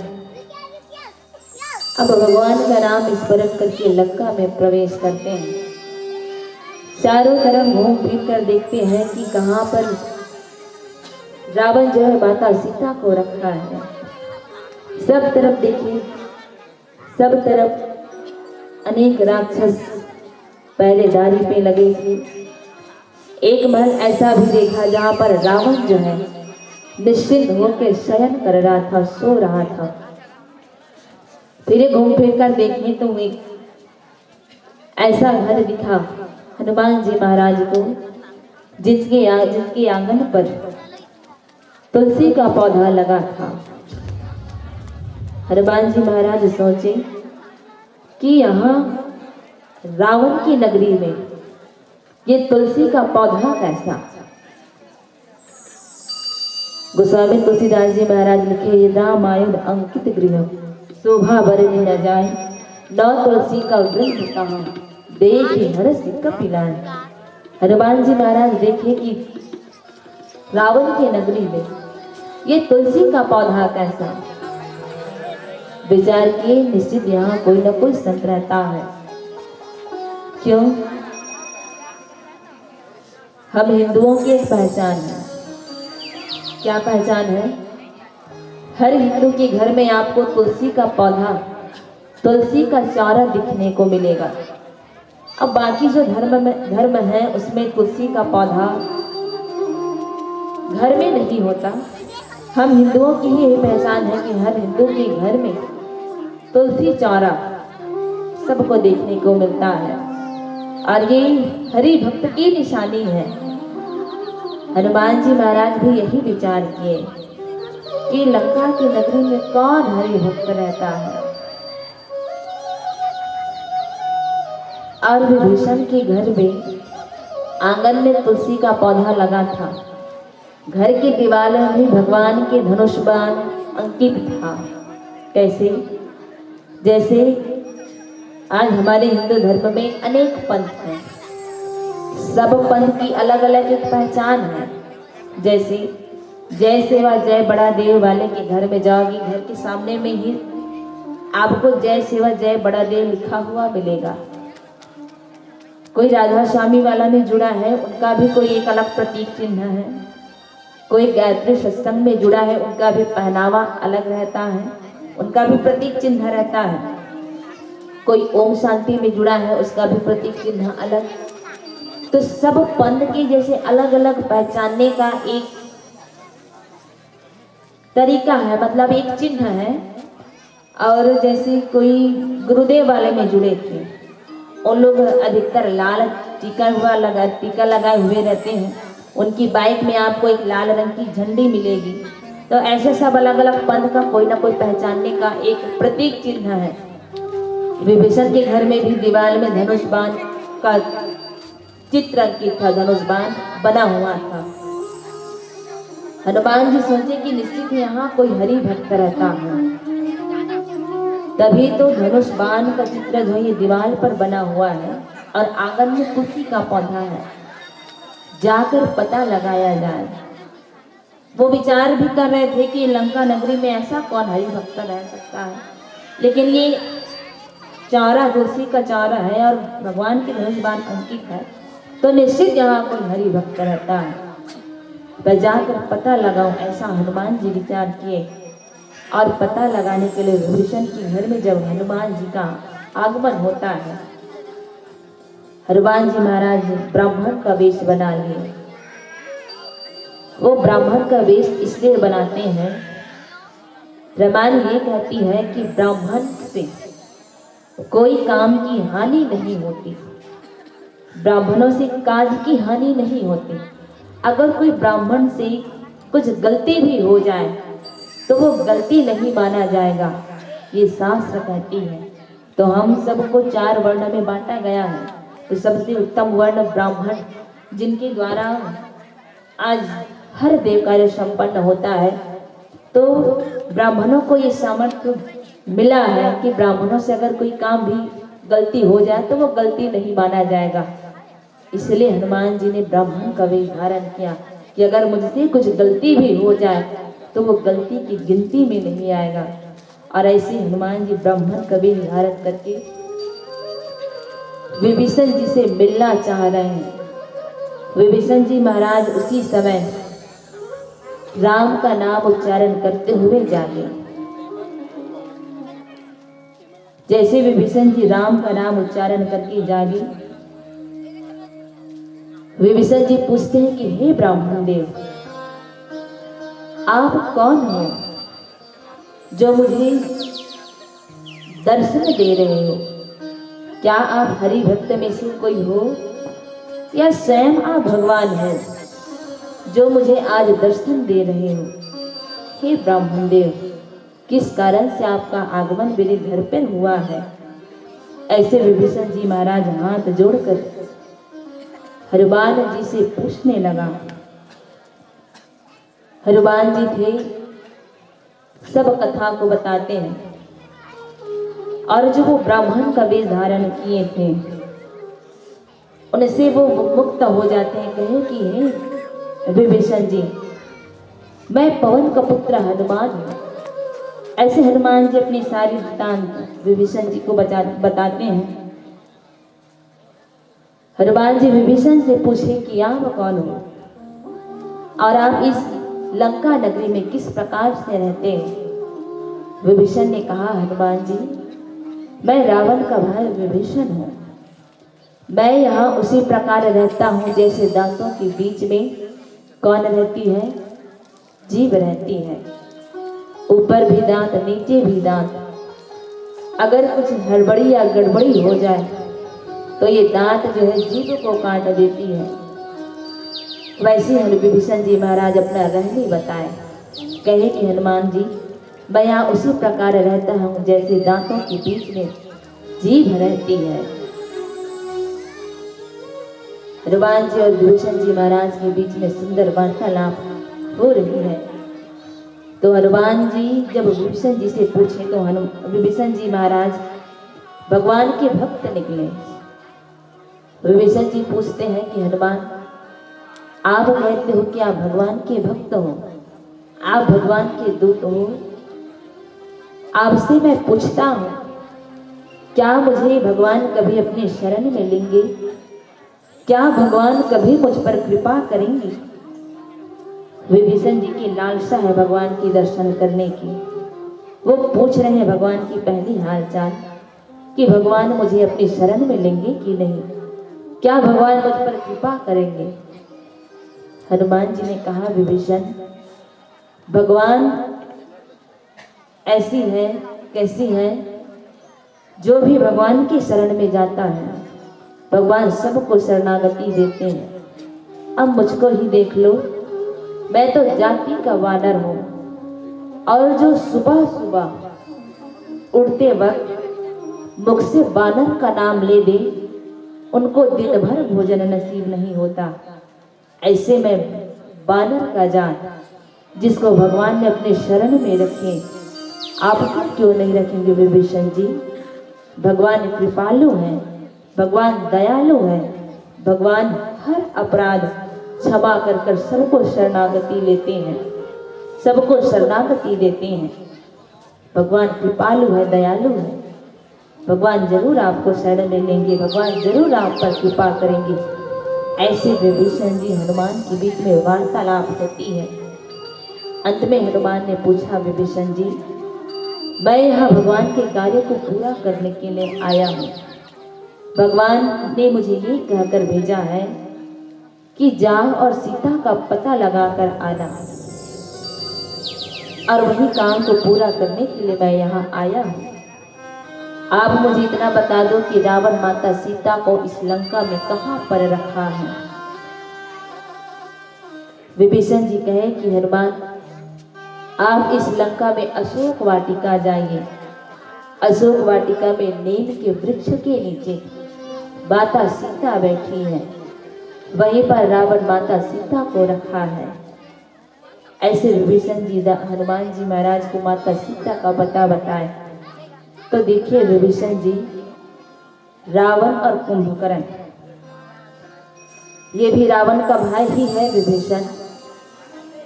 अब भगवान का नाम स्मरण करके लंका में प्रवेश करते हैं। चारों तरफ घूम फिर कर देखते हैं कि कहाँ पर रावण जो है माता सीता को रखा है। सब तरफ देखिए सब तरफ अनेक राक्षस पहरेदारी पे लगे थे। एक महल ऐसा भी देखा जहां पर रावण जो है निश्चिंत होकर शयन कर रहा था, सो रहा था। फिर घूम फिर कर देखने तो एक ऐसा घर दिखा हनुमान जी महाराज को, जिसके आंगन पर तुलसी का पौधा लगा था। हनुमान जी महाराज सोचे कि यहाँ रावण की नगरी में ये तुलसी का पौधा कैसा। गोस्वामी तुलसीदास जी महाराज लिखे, ये राम आयुध अंकित गृह शोभा बरनी न जाए, न तुलसी का वृंद कहाँ देखे हरस कपिलाए। हनुमान जी महाराज देखे कि रावण की नगरी में ये तुलसी का पौधा कैसा। विचार किए, निश्चित यहाँ कोई न कोई संत रहता है। क्यों? हम हिंदुओं की एक पहचान है। क्या पहचान है? हर हिंदू के घर में आपको तुलसी का पौधा, तुलसी का चारा दिखने को मिलेगा। अब बाकी जो धर्म है उसमें तुलसी का पौधा घर में नहीं होता। हम हिंदुओं की ही पहचान है कि हर हिंदू के घर में तुलसी चारा सबको देखने को मिलता है, और ये हरि भक्त की निशानी है। हनुमान जी महाराज भी यही विचार किए कि लंका की नगरी में कौन हरि भक्त रहता है। और विभीषण के घर में आंगन में तुलसी का पौधा लगा था। घर की दीवार में भगवान के धनुष बाण अंकित था। कैसे? जैसे आज हमारे हिंदू धर्म में अनेक पंथ हैं, सब पंथ की अलग अलग एक पहचान है। जैसे जय सेवा जय बड़ा देव वाले के घर में जाओगी, घर के सामने में ही आपको जय सेवा जय बड़ा देव लिखा हुआ मिलेगा। कोई राधा स्वामी वाला में जुड़ा है, उनका भी कोई एक अलग प्रतीक चिन्ह है। कोई गायत्री सत्संग में जुड़ा है, उनका भी पहनावा अलग रहता है, उनका भी प्रतीक चिन्ह रहता है। कोई ओम शांति में जुड़ा है, उसका भी प्रतीक चिन्ह अलग। तो सब पंथ के जैसे अलग अलग पहचानने का एक तरीका है, मतलब एक चिन्ह है। और जैसे कोई गुरुदेव वाले में जुड़े थे, उन लोग अधिकतर लाल टीका लगाए हुए रहते हैं। उनकी बाइक में आपको एक लाल रंग की झंडी मिलेगी। तो ऐसे सब अलग अलग पंथ का कोई ना कोई पहचानने का एक प्रतीक चिन्ह है। विभीषण के घर में भी दीवार में धनुष बाण का चित्र अंकित था, धनुष बाण बना हुआ था। हनुमान जी सोचे कि निश्चित यहाँ कोई हरि भक्त रहता है, तभी तो धनुष बाण का चित्र जो ये दीवार पर बना हुआ है और आंगन में तुलसी का पौधा है। जाकर पता लगाया जाए। वो विचार भी कर रहे थे कि लंका नगरी में ऐसा कौन हरि भक्त रह सकता है, लेकिन ये चारा तुलसी का चारा है और भगवान के धनुष बाण अंकित है, तो निश्चित यहाँ कोई हरि भक्त रहता है। तो जाकर पता लगाऊं, ऐसा हनुमान जी विचार किए। और पता लगाने के लिए विभीषण के घर में जब हनुमान जी का आगमन होता है, हनुमान जी महाराज ब्राह्मण का वेश बना लिए। वो ब्राह्मण का वेश इसलिए बनाते हैं, रामायण ये कहती है कि ब्राह्मण से कोई काम की हानि नहीं होती, ब्राह्मणों से काज की हानि नहीं होती। अगर कोई ब्राह्मण से कुछ गलती भी हो जाए तो वो गलती नहीं माना जाएगा, ये शास्त्र कहती है। तो हम सबको 4 वर्ण में बांटा गया है। तो सबसे उत्तम वर्ण ब्राह्मण, जिनके द्वारा आज हर देव कार्य संपन्न होता है। तो ब्राह्मणों को ये सामर्थ्य मिला है कि ब्राह्मणों से अगर कोई काम भी गलती हो जाए तो वो गलती नहीं माना जाएगा। इसलिए हनुमान जी ने ब्राह्मण का वेश धारण किया कि अगर मुझसे कुछ गलती भी हो जाए तो वो गलती की गिनती में नहीं आएगा। और ऐसे हनुमान जी ब्राह्मण का वेश धारण करके विभीषण जी से मिलना चाह रहे हैं। विभीषण जी महाराज उसी समय राम का नाम उच्चारण करते हुए जागे। जैसे विभीषण जी राम का नाम उच्चारण करके जागे, विभीषण जी पूछते हैं कि हे ब्राह्मण देव, आप कौन हो जो मुझे दर्शन दे रहे हो? क्या आप हरि भक्त में से कोई हो या स्वयं आप भगवान हैं जो मुझे आज दर्शन दे रहे हो? हे ब्राह्मण देव, किस कारण से आपका आगमन मेरे घर पर हुआ है? ऐसे विभीषण जी महाराज हाथ जोड़कर हनुमान जी से पूछने लगा। हनुमान जी थे सब कथा को बताते हैं, और जो वो ब्राह्मण का वेश धारण किए थे उनसे वो मुक्त हो जाते हैं। कहे कि हे विभीषण जी, मैं पवन का पुत्र हनुमान हूँ। ऐसे हनुमान जी अपनी सारी वृत्तांत विभीषण जी को बताते हैं। हनुमान जी विभीषण से पूछे कि आप कौन हो और आप इस लंका नगरी में किस प्रकार से रहते हैं? विभीषण ने कहा, हनुमान जी, मैं रावण का भाई विभीषण हूँ। मैं यहाँ उसी प्रकार रहता हूँ जैसे दांतों के बीच में कौन रहती है? जीभ रहती है। ऊपर भी दांत, नीचे भी दांत। अगर कुछ हड़बड़ी या गड़बड़ी हो जाए तो ये दांत जो है जीभ को काट देती है। वैसे ही विभीषण जी महाराज अपना रहनी बताए। कहे कि हनुमान जी, मैं यहाँ उसी प्रकार रहता हूँ जैसे दांतों के बीच में जीभ रहती है। हनुमान जी और विभीषण जी महाराज के बीच में सुंदर वार्तालाप हो रही है। तो हनुमान जी जब विभीषण जी से पूछे तो विभीषण जी महाराज भगवान के भक्त निकले। विभीषण जी पूछते हैं कि हनुमान, आप कहते हो कि आप भगवान के भक्त हो, आप भगवान के दूत हो। आपसे मैं पूछता हूँ, क्या मुझे भगवान कभी अपने शरण में लेंगे? क्या भगवान कभी मुझ पर कृपा करेंगे? विभीषण जी की लालसा है भगवान की दर्शन करने की। वो पूछ रहे हैं भगवान की पहली हालचाल कि भगवान मुझे अपनी शरण में लेंगे कि नहीं, क्या भगवान मुझ पर कृपा करेंगे? हनुमान जी ने कहा, विभीषण, भगवान ऐसी है कैसी है, जो भी भगवान की शरण में जाता है भगवान सबको शरणागति देते हैं। अब मुझको ही देख लो, मैं तो जाति का वानर हूँ, और जो सुबह सुबह उड़ते वक्त मुख से वानर का नाम ले दे उनको दिन भर भोजन नसीब नहीं होता। ऐसे में वानर का जात जिसको भगवान ने अपने शरण में रखे, आप क्यों नहीं रखेंगे विभीषण जी? भगवान कृपालु हैं, भगवान दयालु हैं, भगवान हर अपराध क्षमा कर कर सबको शरणागति लेते हैं, सबको शरणागति देते हैं। भगवान कृपालु है, दयालु है, भगवान जरूर आपको शरण में लेंगे, भगवान जरूर आप पर कृपा करेंगे। ऐसे विभीषण जी हनुमान के बीच में वार्तालाप होती है। अंत में हनुमान ने पूछा, विभीषण जी, मैं यहाँ भगवान के कार्य को पूरा करने के लिए आया हूँ। भगवान ने मुझे ये कहकर भेजा है कि जाओ और सीता का पता लगाकर आना, और वही काम को पूरा करने के लिए मैं यहाँ आया हूँ। आप मुझे इतना बता दो कि रावण माता सीता को इस लंका में कहाँ पर रखा है? विभीषण जी कहे कि हनुमान, आप इस लंका में अशोक वाटिका जाइए। अशोक वाटिका में नीम के वृक्ष के नीचे माता सीता बैठी है, वहीं पर रावण माता सीता को रखा है। ऐसे विभीषण जी हनुमान जी महाराज को माता सीता का पता बताए। तो देखिए विभीषण जी, रावण और कुंभकर्ण, ये भी रावण का भाई ही है विभीषण,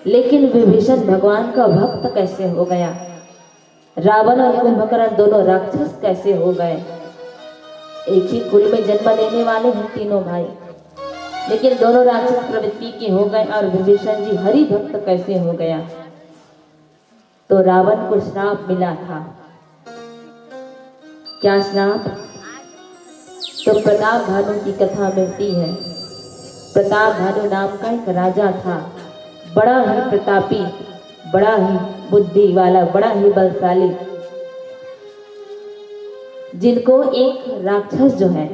लेकिन विभीषण भगवान का भक्त कैसे हो गया? रावण और कुंभकर्ण दोनों राक्षस कैसे हो गए? एक ही कुल में जन्म लेने वाले हैं तीनों भाई, लेकिन दोनों राक्षस प्रवृत्ति के हो गए, और विभीषण जी हरि भक्त कैसे हो गया? तो रावण को श्राप मिला था क्या श्राप? तो प्रताप भानु की कथा मिलती है। प्रताप भानु नाम का एक राजा था, बड़ा ही प्रतापी, बड़ा ही बुद्धि वाला, बड़ा ही बलशाली, जिनको एक राक्षस जो है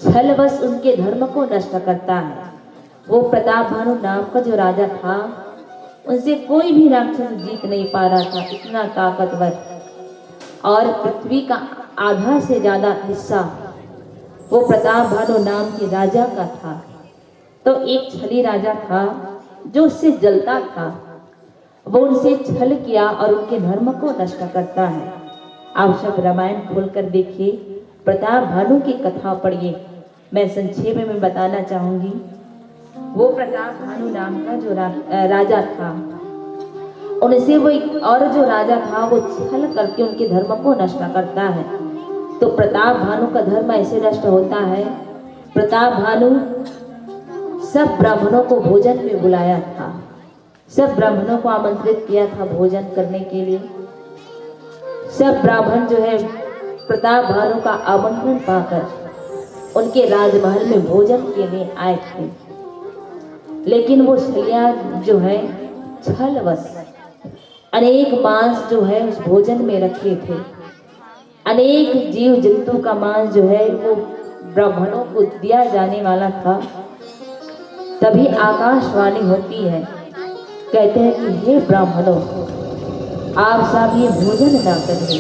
छलवश उनके धर्म को नष्ट करता है। वो प्रताप भानु नाम का जो राजा था, उनसे कोई भी राक्षस जीत नहीं पा रहा था, इतना ताकतवर, और पृथ्वी का आधा से ज्यादा हिस्सा वो प्रताप भानु नाम के राजा का था। तो एक छली राजा था जो उससे जलता था, वो उनसे छल किया और उनके धर्म को नष्ट करता है। आप सब रामायण खोलकर देखिए, प्रताप भानु की कथा पढ़िए। मैं संक्षेप में बताना चाहूंगी। वो प्रताप भानु नाम का जो राजा था, उनसे वो एक और जो राजा था वो छल करके उनके धर्म को नष्ट करता है। तो प्रताप भानु का धर्म ऐसे नष्ट होता है। प्रताप भानु सब ब्राह्मणों को भोजन में बुलाया था, सब ब्राह्मणों को आमंत्रित किया था भोजन करने के लिए। सब ब्राह्मण जो है प्रताप भानु का आमंत्रण पाकर उनके राजमहल में भोजन के लिए आए थे, लेकिन वो छलिया जो है छलवश अनेक मांस जो है उस भोजन में रखे थे। अनेक जीव जंतु का मांस जो है वो ब्राह्मणों को दिया जाने वाला था। तभी आकाशवाणी होती है, कहते हैं कि हे ब्राह्मणों, आप सब ये भोजन ना करिए,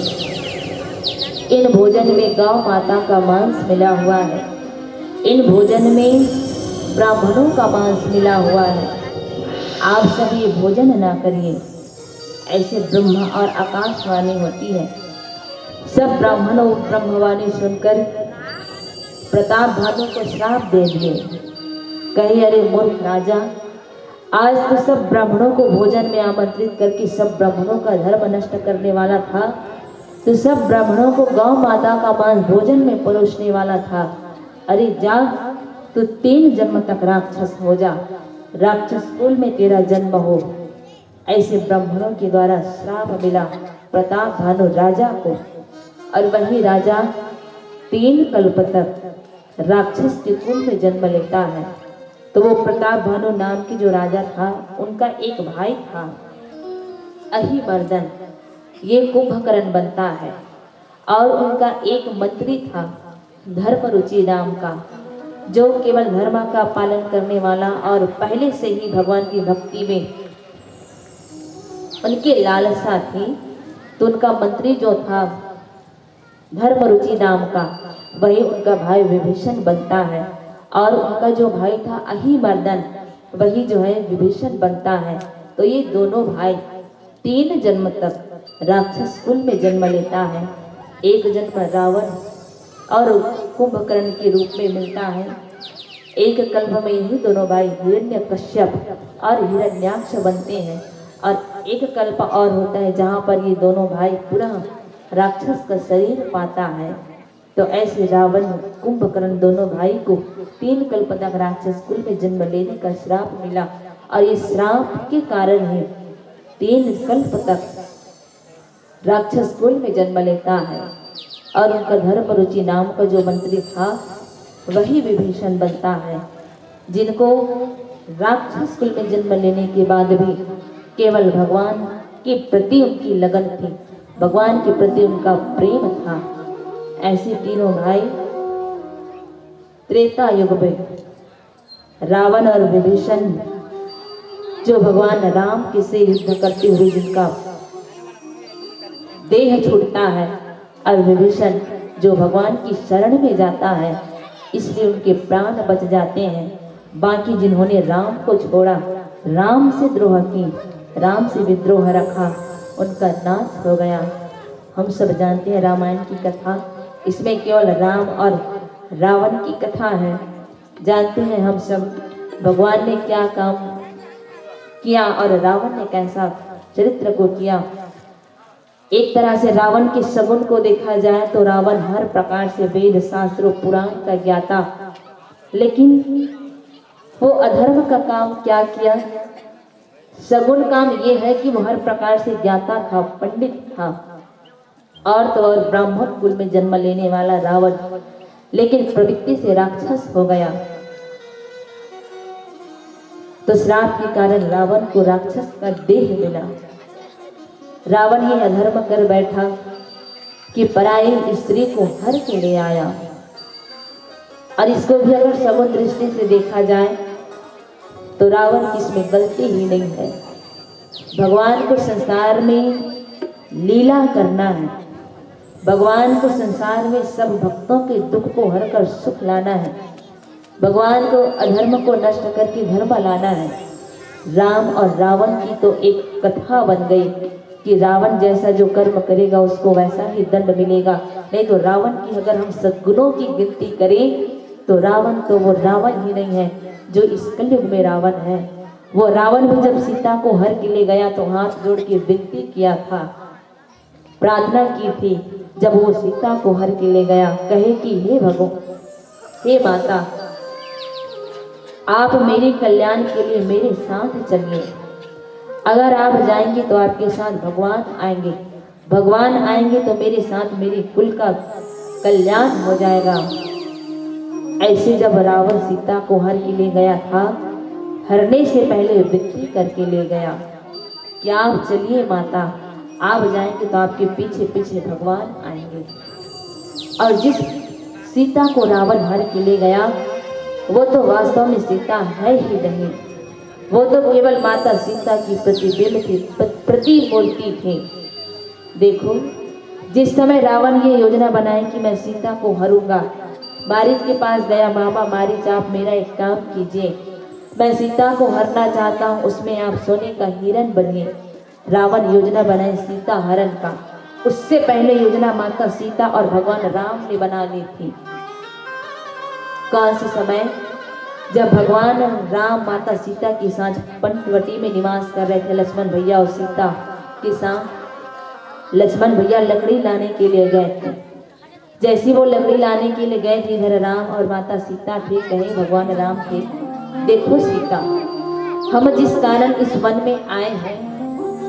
इन भोजन में गौ माता का मांस मिला हुआ है, इन भोजन में ब्राह्मणों का मांस मिला हुआ है, आप सब ये भोजन ना करिए। ऐसे ब्रह्मा और आकाशवाणी होती है। सब ब्राह्मणों ब्रह्मवाणी सुनकर प्रताप भानु को श्राप दे दिए। कहे, अरे मूर्ख राजा, आज तो सब ब्राह्मणों को भोजन में आमंत्रित करके सब ब्राह्मणों का धर्म नष्ट करने वाला था, तो सब ब्राह्मणों को गौ माता का मांस भोजन में परोसने वाला था। अरे जा, तू 3 जन्म तक राक्षस हो जा, राक्षस कुल में तेरा जन्म हो। ऐसे ब्राह्मणों के द्वारा श्राप मिला प्रताप भानु राजा को, और वही राजा 3 कल्प तक राक्षस के कुल में जन्म लेता है। तो वो प्रताप भानु नाम की जो राजा था, उनका एक भाई था अहिवर्धन, ये कुंभकर्ण बनता है, और उनका एक मंत्री था धर्मरुचि नाम का, जो केवल धर्म का पालन करने वाला और पहले से ही भगवान की भक्ति में उनके लालसा थी। तो उनका मंत्री जो था धर्मरुचि नाम का, वही उनका भाई विभीषण बनता है, और उनका जो भाई था अहिवर्धन, वही जो है विभीषण बनता है। तो ये दोनों भाई 3 जन्म तक राक्षस कुल में जन्म लेता है। एक जन्म रावण और कुंभकर्ण के रूप में मिलता है। एक कल्प में यही दोनों भाई हिरण्यकश्यप और हिरण्याक्ष बनते हैं, और एक कल्प और होता है जहाँ पर ये दोनों भाई पुनः राक्षस का शरीर पाता है। तो ऐसे रावण कुंभकर्ण दोनों भाई को 3 कल्प तक राक्षस कुल में जन्म लेने का श्राप मिला, और ये श्राप के कारण ही 3 कल्प तक राक्षस कुल में जन्म लेता है। और उनका धर्मरुचि नाम का जो मंत्री था, वही विभीषण बनता है, जिनको राक्षस कुल में जन्म लेने के बाद भी केवल भगवान के प्रति उनकी लगन थी, भगवान के प्रति उनका प्रेम था। ऐसे तीनों भाई त्रेता युग में रावण और विभीषण, जो भगवान राम के से युद्ध करते हुए जिनका देह छूटता है, और विभीषण जो भगवान की शरण में जाता है, इसलिए उनके प्राण बच जाते हैं। बाकी जिन्होंने राम को छोड़ा, राम से द्रोह की, राम से विद्रोह रखा, उनका नाश हो गया। हम सब जानते हैं रामायण की कथा, इसमें केवल राम और रावण की कथा है। जानते हैं हम सब भगवान ने क्या काम किया और रावण ने कैसा चरित्र को किया। एक तरह से रावण के सगुन को देखा जाए तो रावण हर प्रकार से वेद शास्त्रों पुराण का ज्ञाता, लेकिन वो अधर्म का काम क्या किया। सगुन काम ये है कि वो हर प्रकार से ज्ञाता था, पंडित था, और तो और ब्राह्मण कुल में जन्म लेने वाला रावण लेकिन प्रवृत्ति से राक्षस हो गया। तो श्राप के कारण रावण को राक्षस का देह मिला। रावण ये अधर्म कर बैठा कि पराई स्त्री को हर के ले आया। और इसको भी अगर सगुन दृष्टि से देखा जाए तो रावण की इसमें गलती ही नहीं है। भगवान को संसार में लीला करना है, भगवान को संसार में सब भक्तों के दुख को हर कर सुख लाना है, भगवान को अधर्म को नष्ट करके धर्म लाना है। राम और रावण की तो एक कथा बन गई कि रावण जैसा जो कर्म करेगा उसको वैसा ही दंड मिलेगा। नहीं तो रावण की अगर हम सद्गुणों की गिनती करें तो रावण तो वो रावण ही नहीं है जो इस कलयुग में रावण है। वो रावण भी जब सीता को हर के ले गया तो हाथ जोड़ के विनती किया था, प्रार्थना की थी। जब वो सीता को हर के ले गया कहे कि हे भगवान, हे माता, आप मेरे कल्याण के लिए मेरे साथ चलिए। अगर आप जाएंगे तो आपके साथ भगवान आएंगे, भगवान आएंगे तो मेरे साथ मेरे कुल का कल्याण हो जाएगा। ऐसे जब रावण सीता को हर के ले गया था, हरने से पहले विनती करके ले गया कि आप चलिए माता, आप जाएंगे तो आपके पीछे पीछे भगवान आएंगे। और जिस सीता को रावण हर के ले गया वो तो वास्तव में सीता है ही नहीं, वो तो केवल माता सीता की प्रतिबिंब थी, प्रतिमूर्ति थी। देखो, जिस समय रावण ये योजना बनाए कि मैं सीता को हरूंगा, मारीच के पास गया, मामा मारीच आप मेरा एक काम कीजिए, मैं सीता को हरना चाहता हूँ, उसमें आप सोने का हिरण बनिए। रावण योजना बनाए सीता हरण का। उससे पहले योजना माता सीता और भगवान राम ने बना ली थी। कौन से समय? जब भगवान राम माता सीता के साथ पंचवटी में निवास कर रहे थे, लक्ष्मण भैया और सीता के साथ। लक्ष्मण भैया लकड़ी लाने के लिए गए थे। जैसी वो लकड़ी लाने के लिए गए थे, इधर राम और माता सीता थे। कहे भगवान राम थे, देखो सीता, हम जिस कारण इस वन में आए हैं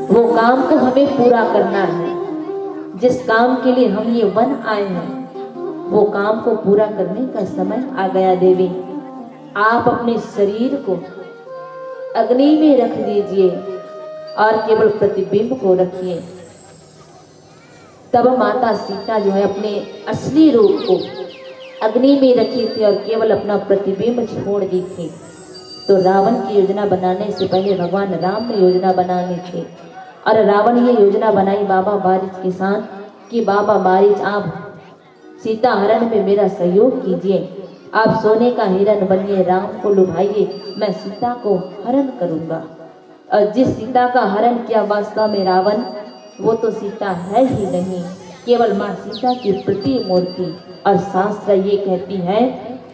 वो काम को हमें पूरा करना है। जिस काम के लिए हम ये वन आए हैं वो काम को पूरा करने का समय आ गया। देवी, आप अपने शरीर को अग्नि में रख दीजिए और केवल प्रतिबिंब को रखिए। तब माता सीता जो है अपने असली रूप को अग्नि में रखी थी और केवल अपना प्रतिबिंब छोड़ दी थी। तो रावण की योजना बनाने से पहले भगवान राम ने योजना बनानी थी। और रावण ये योजना बनाई बाबा मारीच के साथ कि बाबा मारीच, आप सीता हरण में मेरा सहयोग कीजिए, आप सोने का हिरण बनिए, राम को लुभाइए, मैं सीता को हरण करूंगा। और जिस सीता का हरण किया वास्तव में रावण, वो तो सीता है ही नहीं, केवल माँ सीता की प्रतिमूर्ति। और शास्त्र ये कहती है,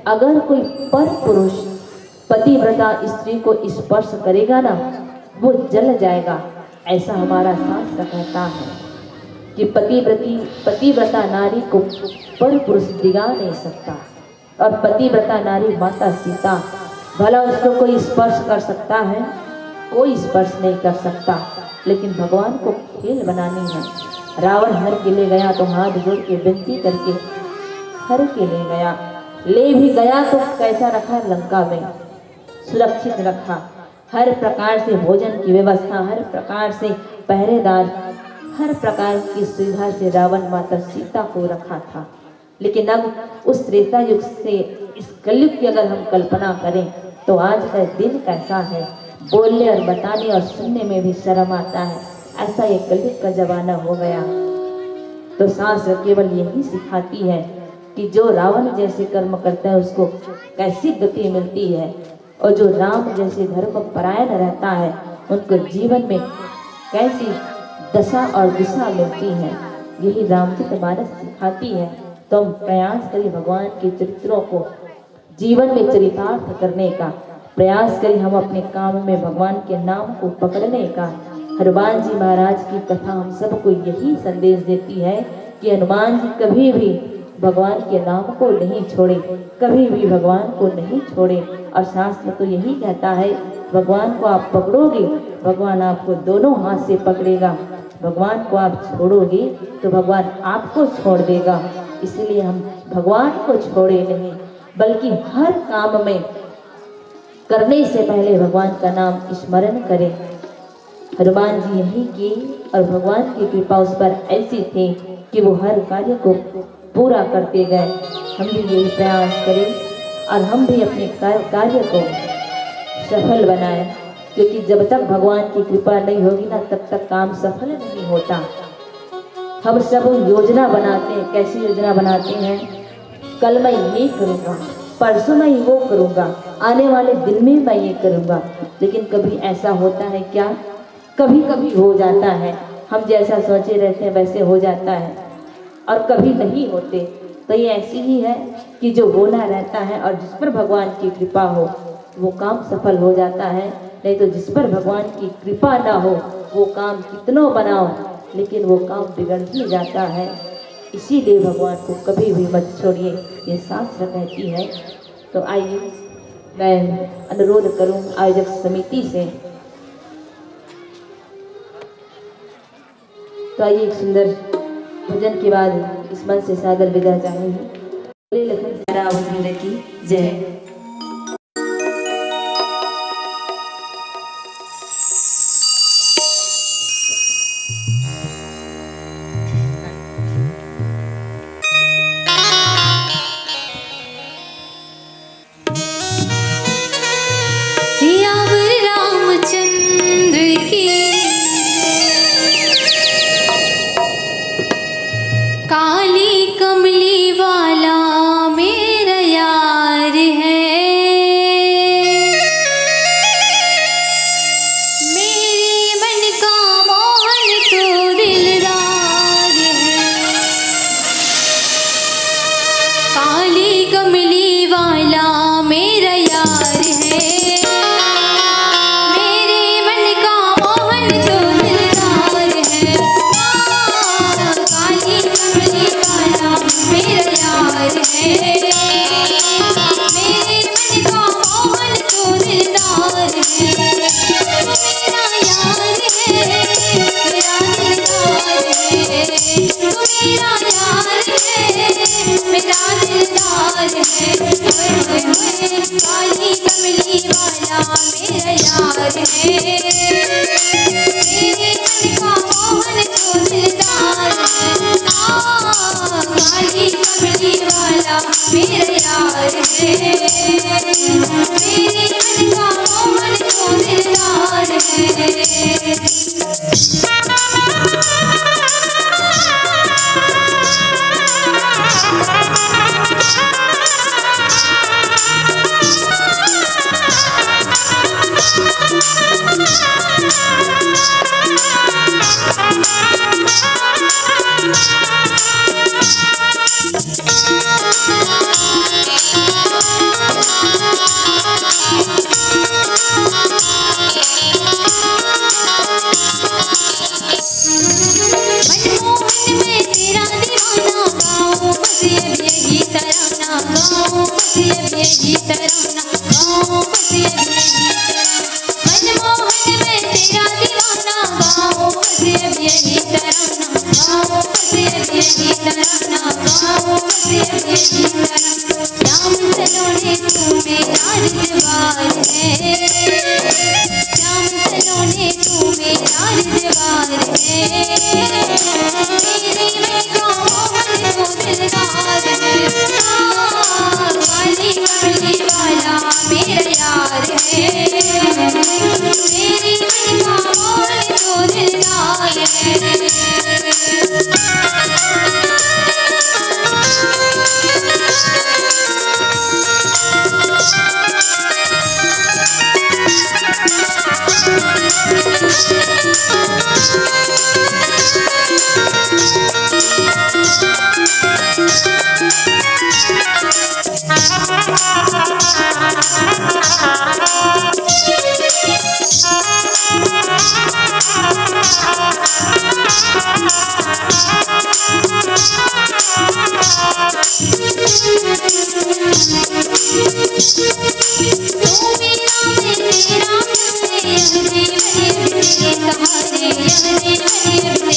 अगर कोई पर पुरुष पतिव्रता स्त्री को स्पर्श करेगा ना, वो जल जाएगा। ऐसा हमारा शास्त्र कहता है कि पतिव्रता नारी को पर पुरुष दिगा नहीं सकता। और पतिव्रता नारी माता सीता, भला उसको कोई स्पर्श कर सकता है? कोई स्पर्श नहीं कर सकता। लेकिन भगवान को खेल बनानी है। रावण हर के ले गया तो हाथ जोड़ के विनती करके हर के ले गया। ले भी गया तो कैसा रखा? लंका में सुरक्षित रखा। हर प्रकार से भोजन की व्यवस्था, हर प्रकार से पहरेदार, हर प्रकार की सुविधा से रावण माता सीता को रखा था। लेकिन अब उस त्रेता युग से इस कलयुग की अगर हम कल्पना करें तो आज का दिन कैसा है, बोलने और बताने और सुनने में भी शर्म आता है। ऐसा ये कलयुग का जमाना हो गया। तो शास्त्र केवल यही सिखाती है कि जो रावण जैसे कर्म करता है उसको कैसी गति मिलती है, और जो राम जैसे धर्म परायण रहता है उनको जीवन में कैसी दशा और दिशा मिलती है। यही रामचरितमानस सिखाती है। तो हम प्रयास करें भगवान के चरित्रों को जीवन में चरितार्थ करने का, प्रयास करें हम अपने काम में भगवान के नाम को पकड़ने का। हनुमान जी महाराज की कथा हम सबको यही संदेश देती है कि हनुमान जी कभी भी भगवान के नाम को नहीं छोड़े, कभी भी भगवान को नहीं छोड़े। और शास्त्र तो यही कहता है, भगवान को आप पकड़ोगे, भगवान आपको दोनों हाथ से पकड़ेगा। भगवान को आप छोड़ोगे तो भगवान आपको छोड़ देगा। इसलिए हम भगवान को छोड़े नहीं, बल्कि हर काम में करने से पहले भगवान का नाम स्मरण करें। हनुमान जी यही किए और भगवान की कृपा उस पर ऐसी थी कि वो हर कार्य को पूरा करते गए। हम भी यही प्रयास करें और हम भी अपने कार्य को सफल बनाएं, क्योंकि जब तक भगवान की कृपा नहीं होगी ना, तब तक काम सफल नहीं होता। हम सब योजना बनाते हैं, कैसी योजना बनाते हैं? कल मैं ये करूँगा, परसों मैं वो करूँगा, आने वाले दिन में मैं ये करूँगा। लेकिन कभी ऐसा होता है क्या? कभी कभी हो जाता है, हम जैसा सोचे रहते हैं वैसे हो जाता है, और कभी नहीं होते। तो ये ऐसी ही है कि जो होना रहता है और जिस पर भगवान की कृपा हो वो काम सफल हो जाता है। नहीं तो जिस पर भगवान की कृपा ना हो वो काम कितनों बनाओ लेकिन वो काम बिगड़ ही जाता है। इसीलिए भगवान को कभी भी मत छोड़िए, ये शास्त्र कहती है। तो आइए मैं अनुरोध करूं आयोजक समिति से, तो आइए एक सुंदर भजन के बाद इस मंच से सादर विदा चाहेंगे। लखन राव की जय।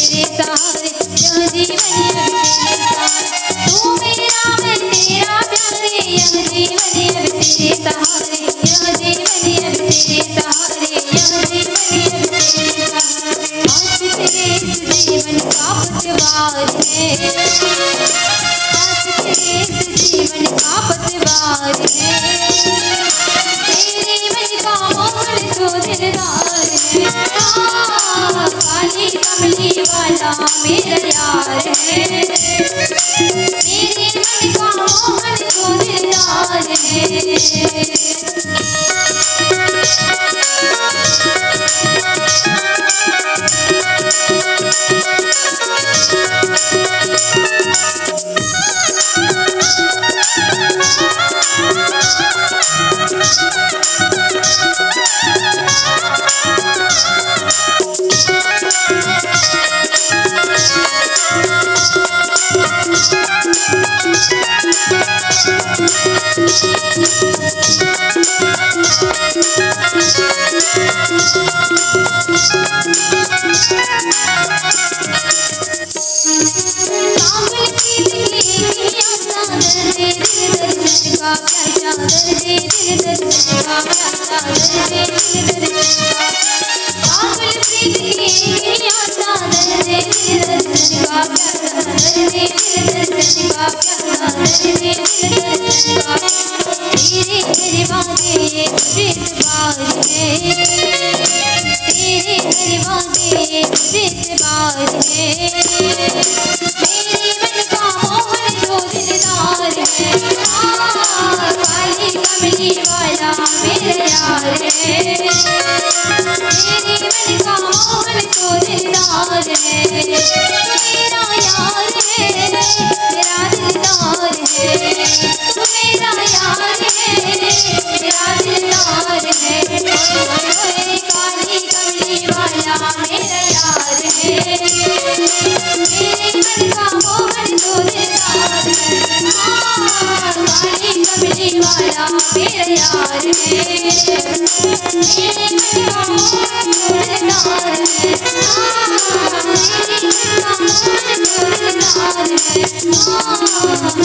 तेरे सहारे, यह जीवन अब तेरे सहारे। तू मेरा मैं तेरा प्यारे, यह जीवन अब तेरे सहारे, यह जीवन अब तेरे सहारे, यह जीवन अब तेरे सहारे। आज तेरे इस जीवन का पतवार है, आज तेरे इस जीवन का पतवार है। तेरे मन का मोहन तो दिलदार है, काली कमली वाला मेरा यार है। मेरे मन का मोहन तो दिलदार है।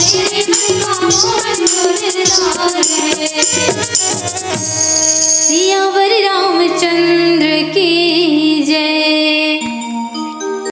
मेरे मन का मोहन तो दिलदार है।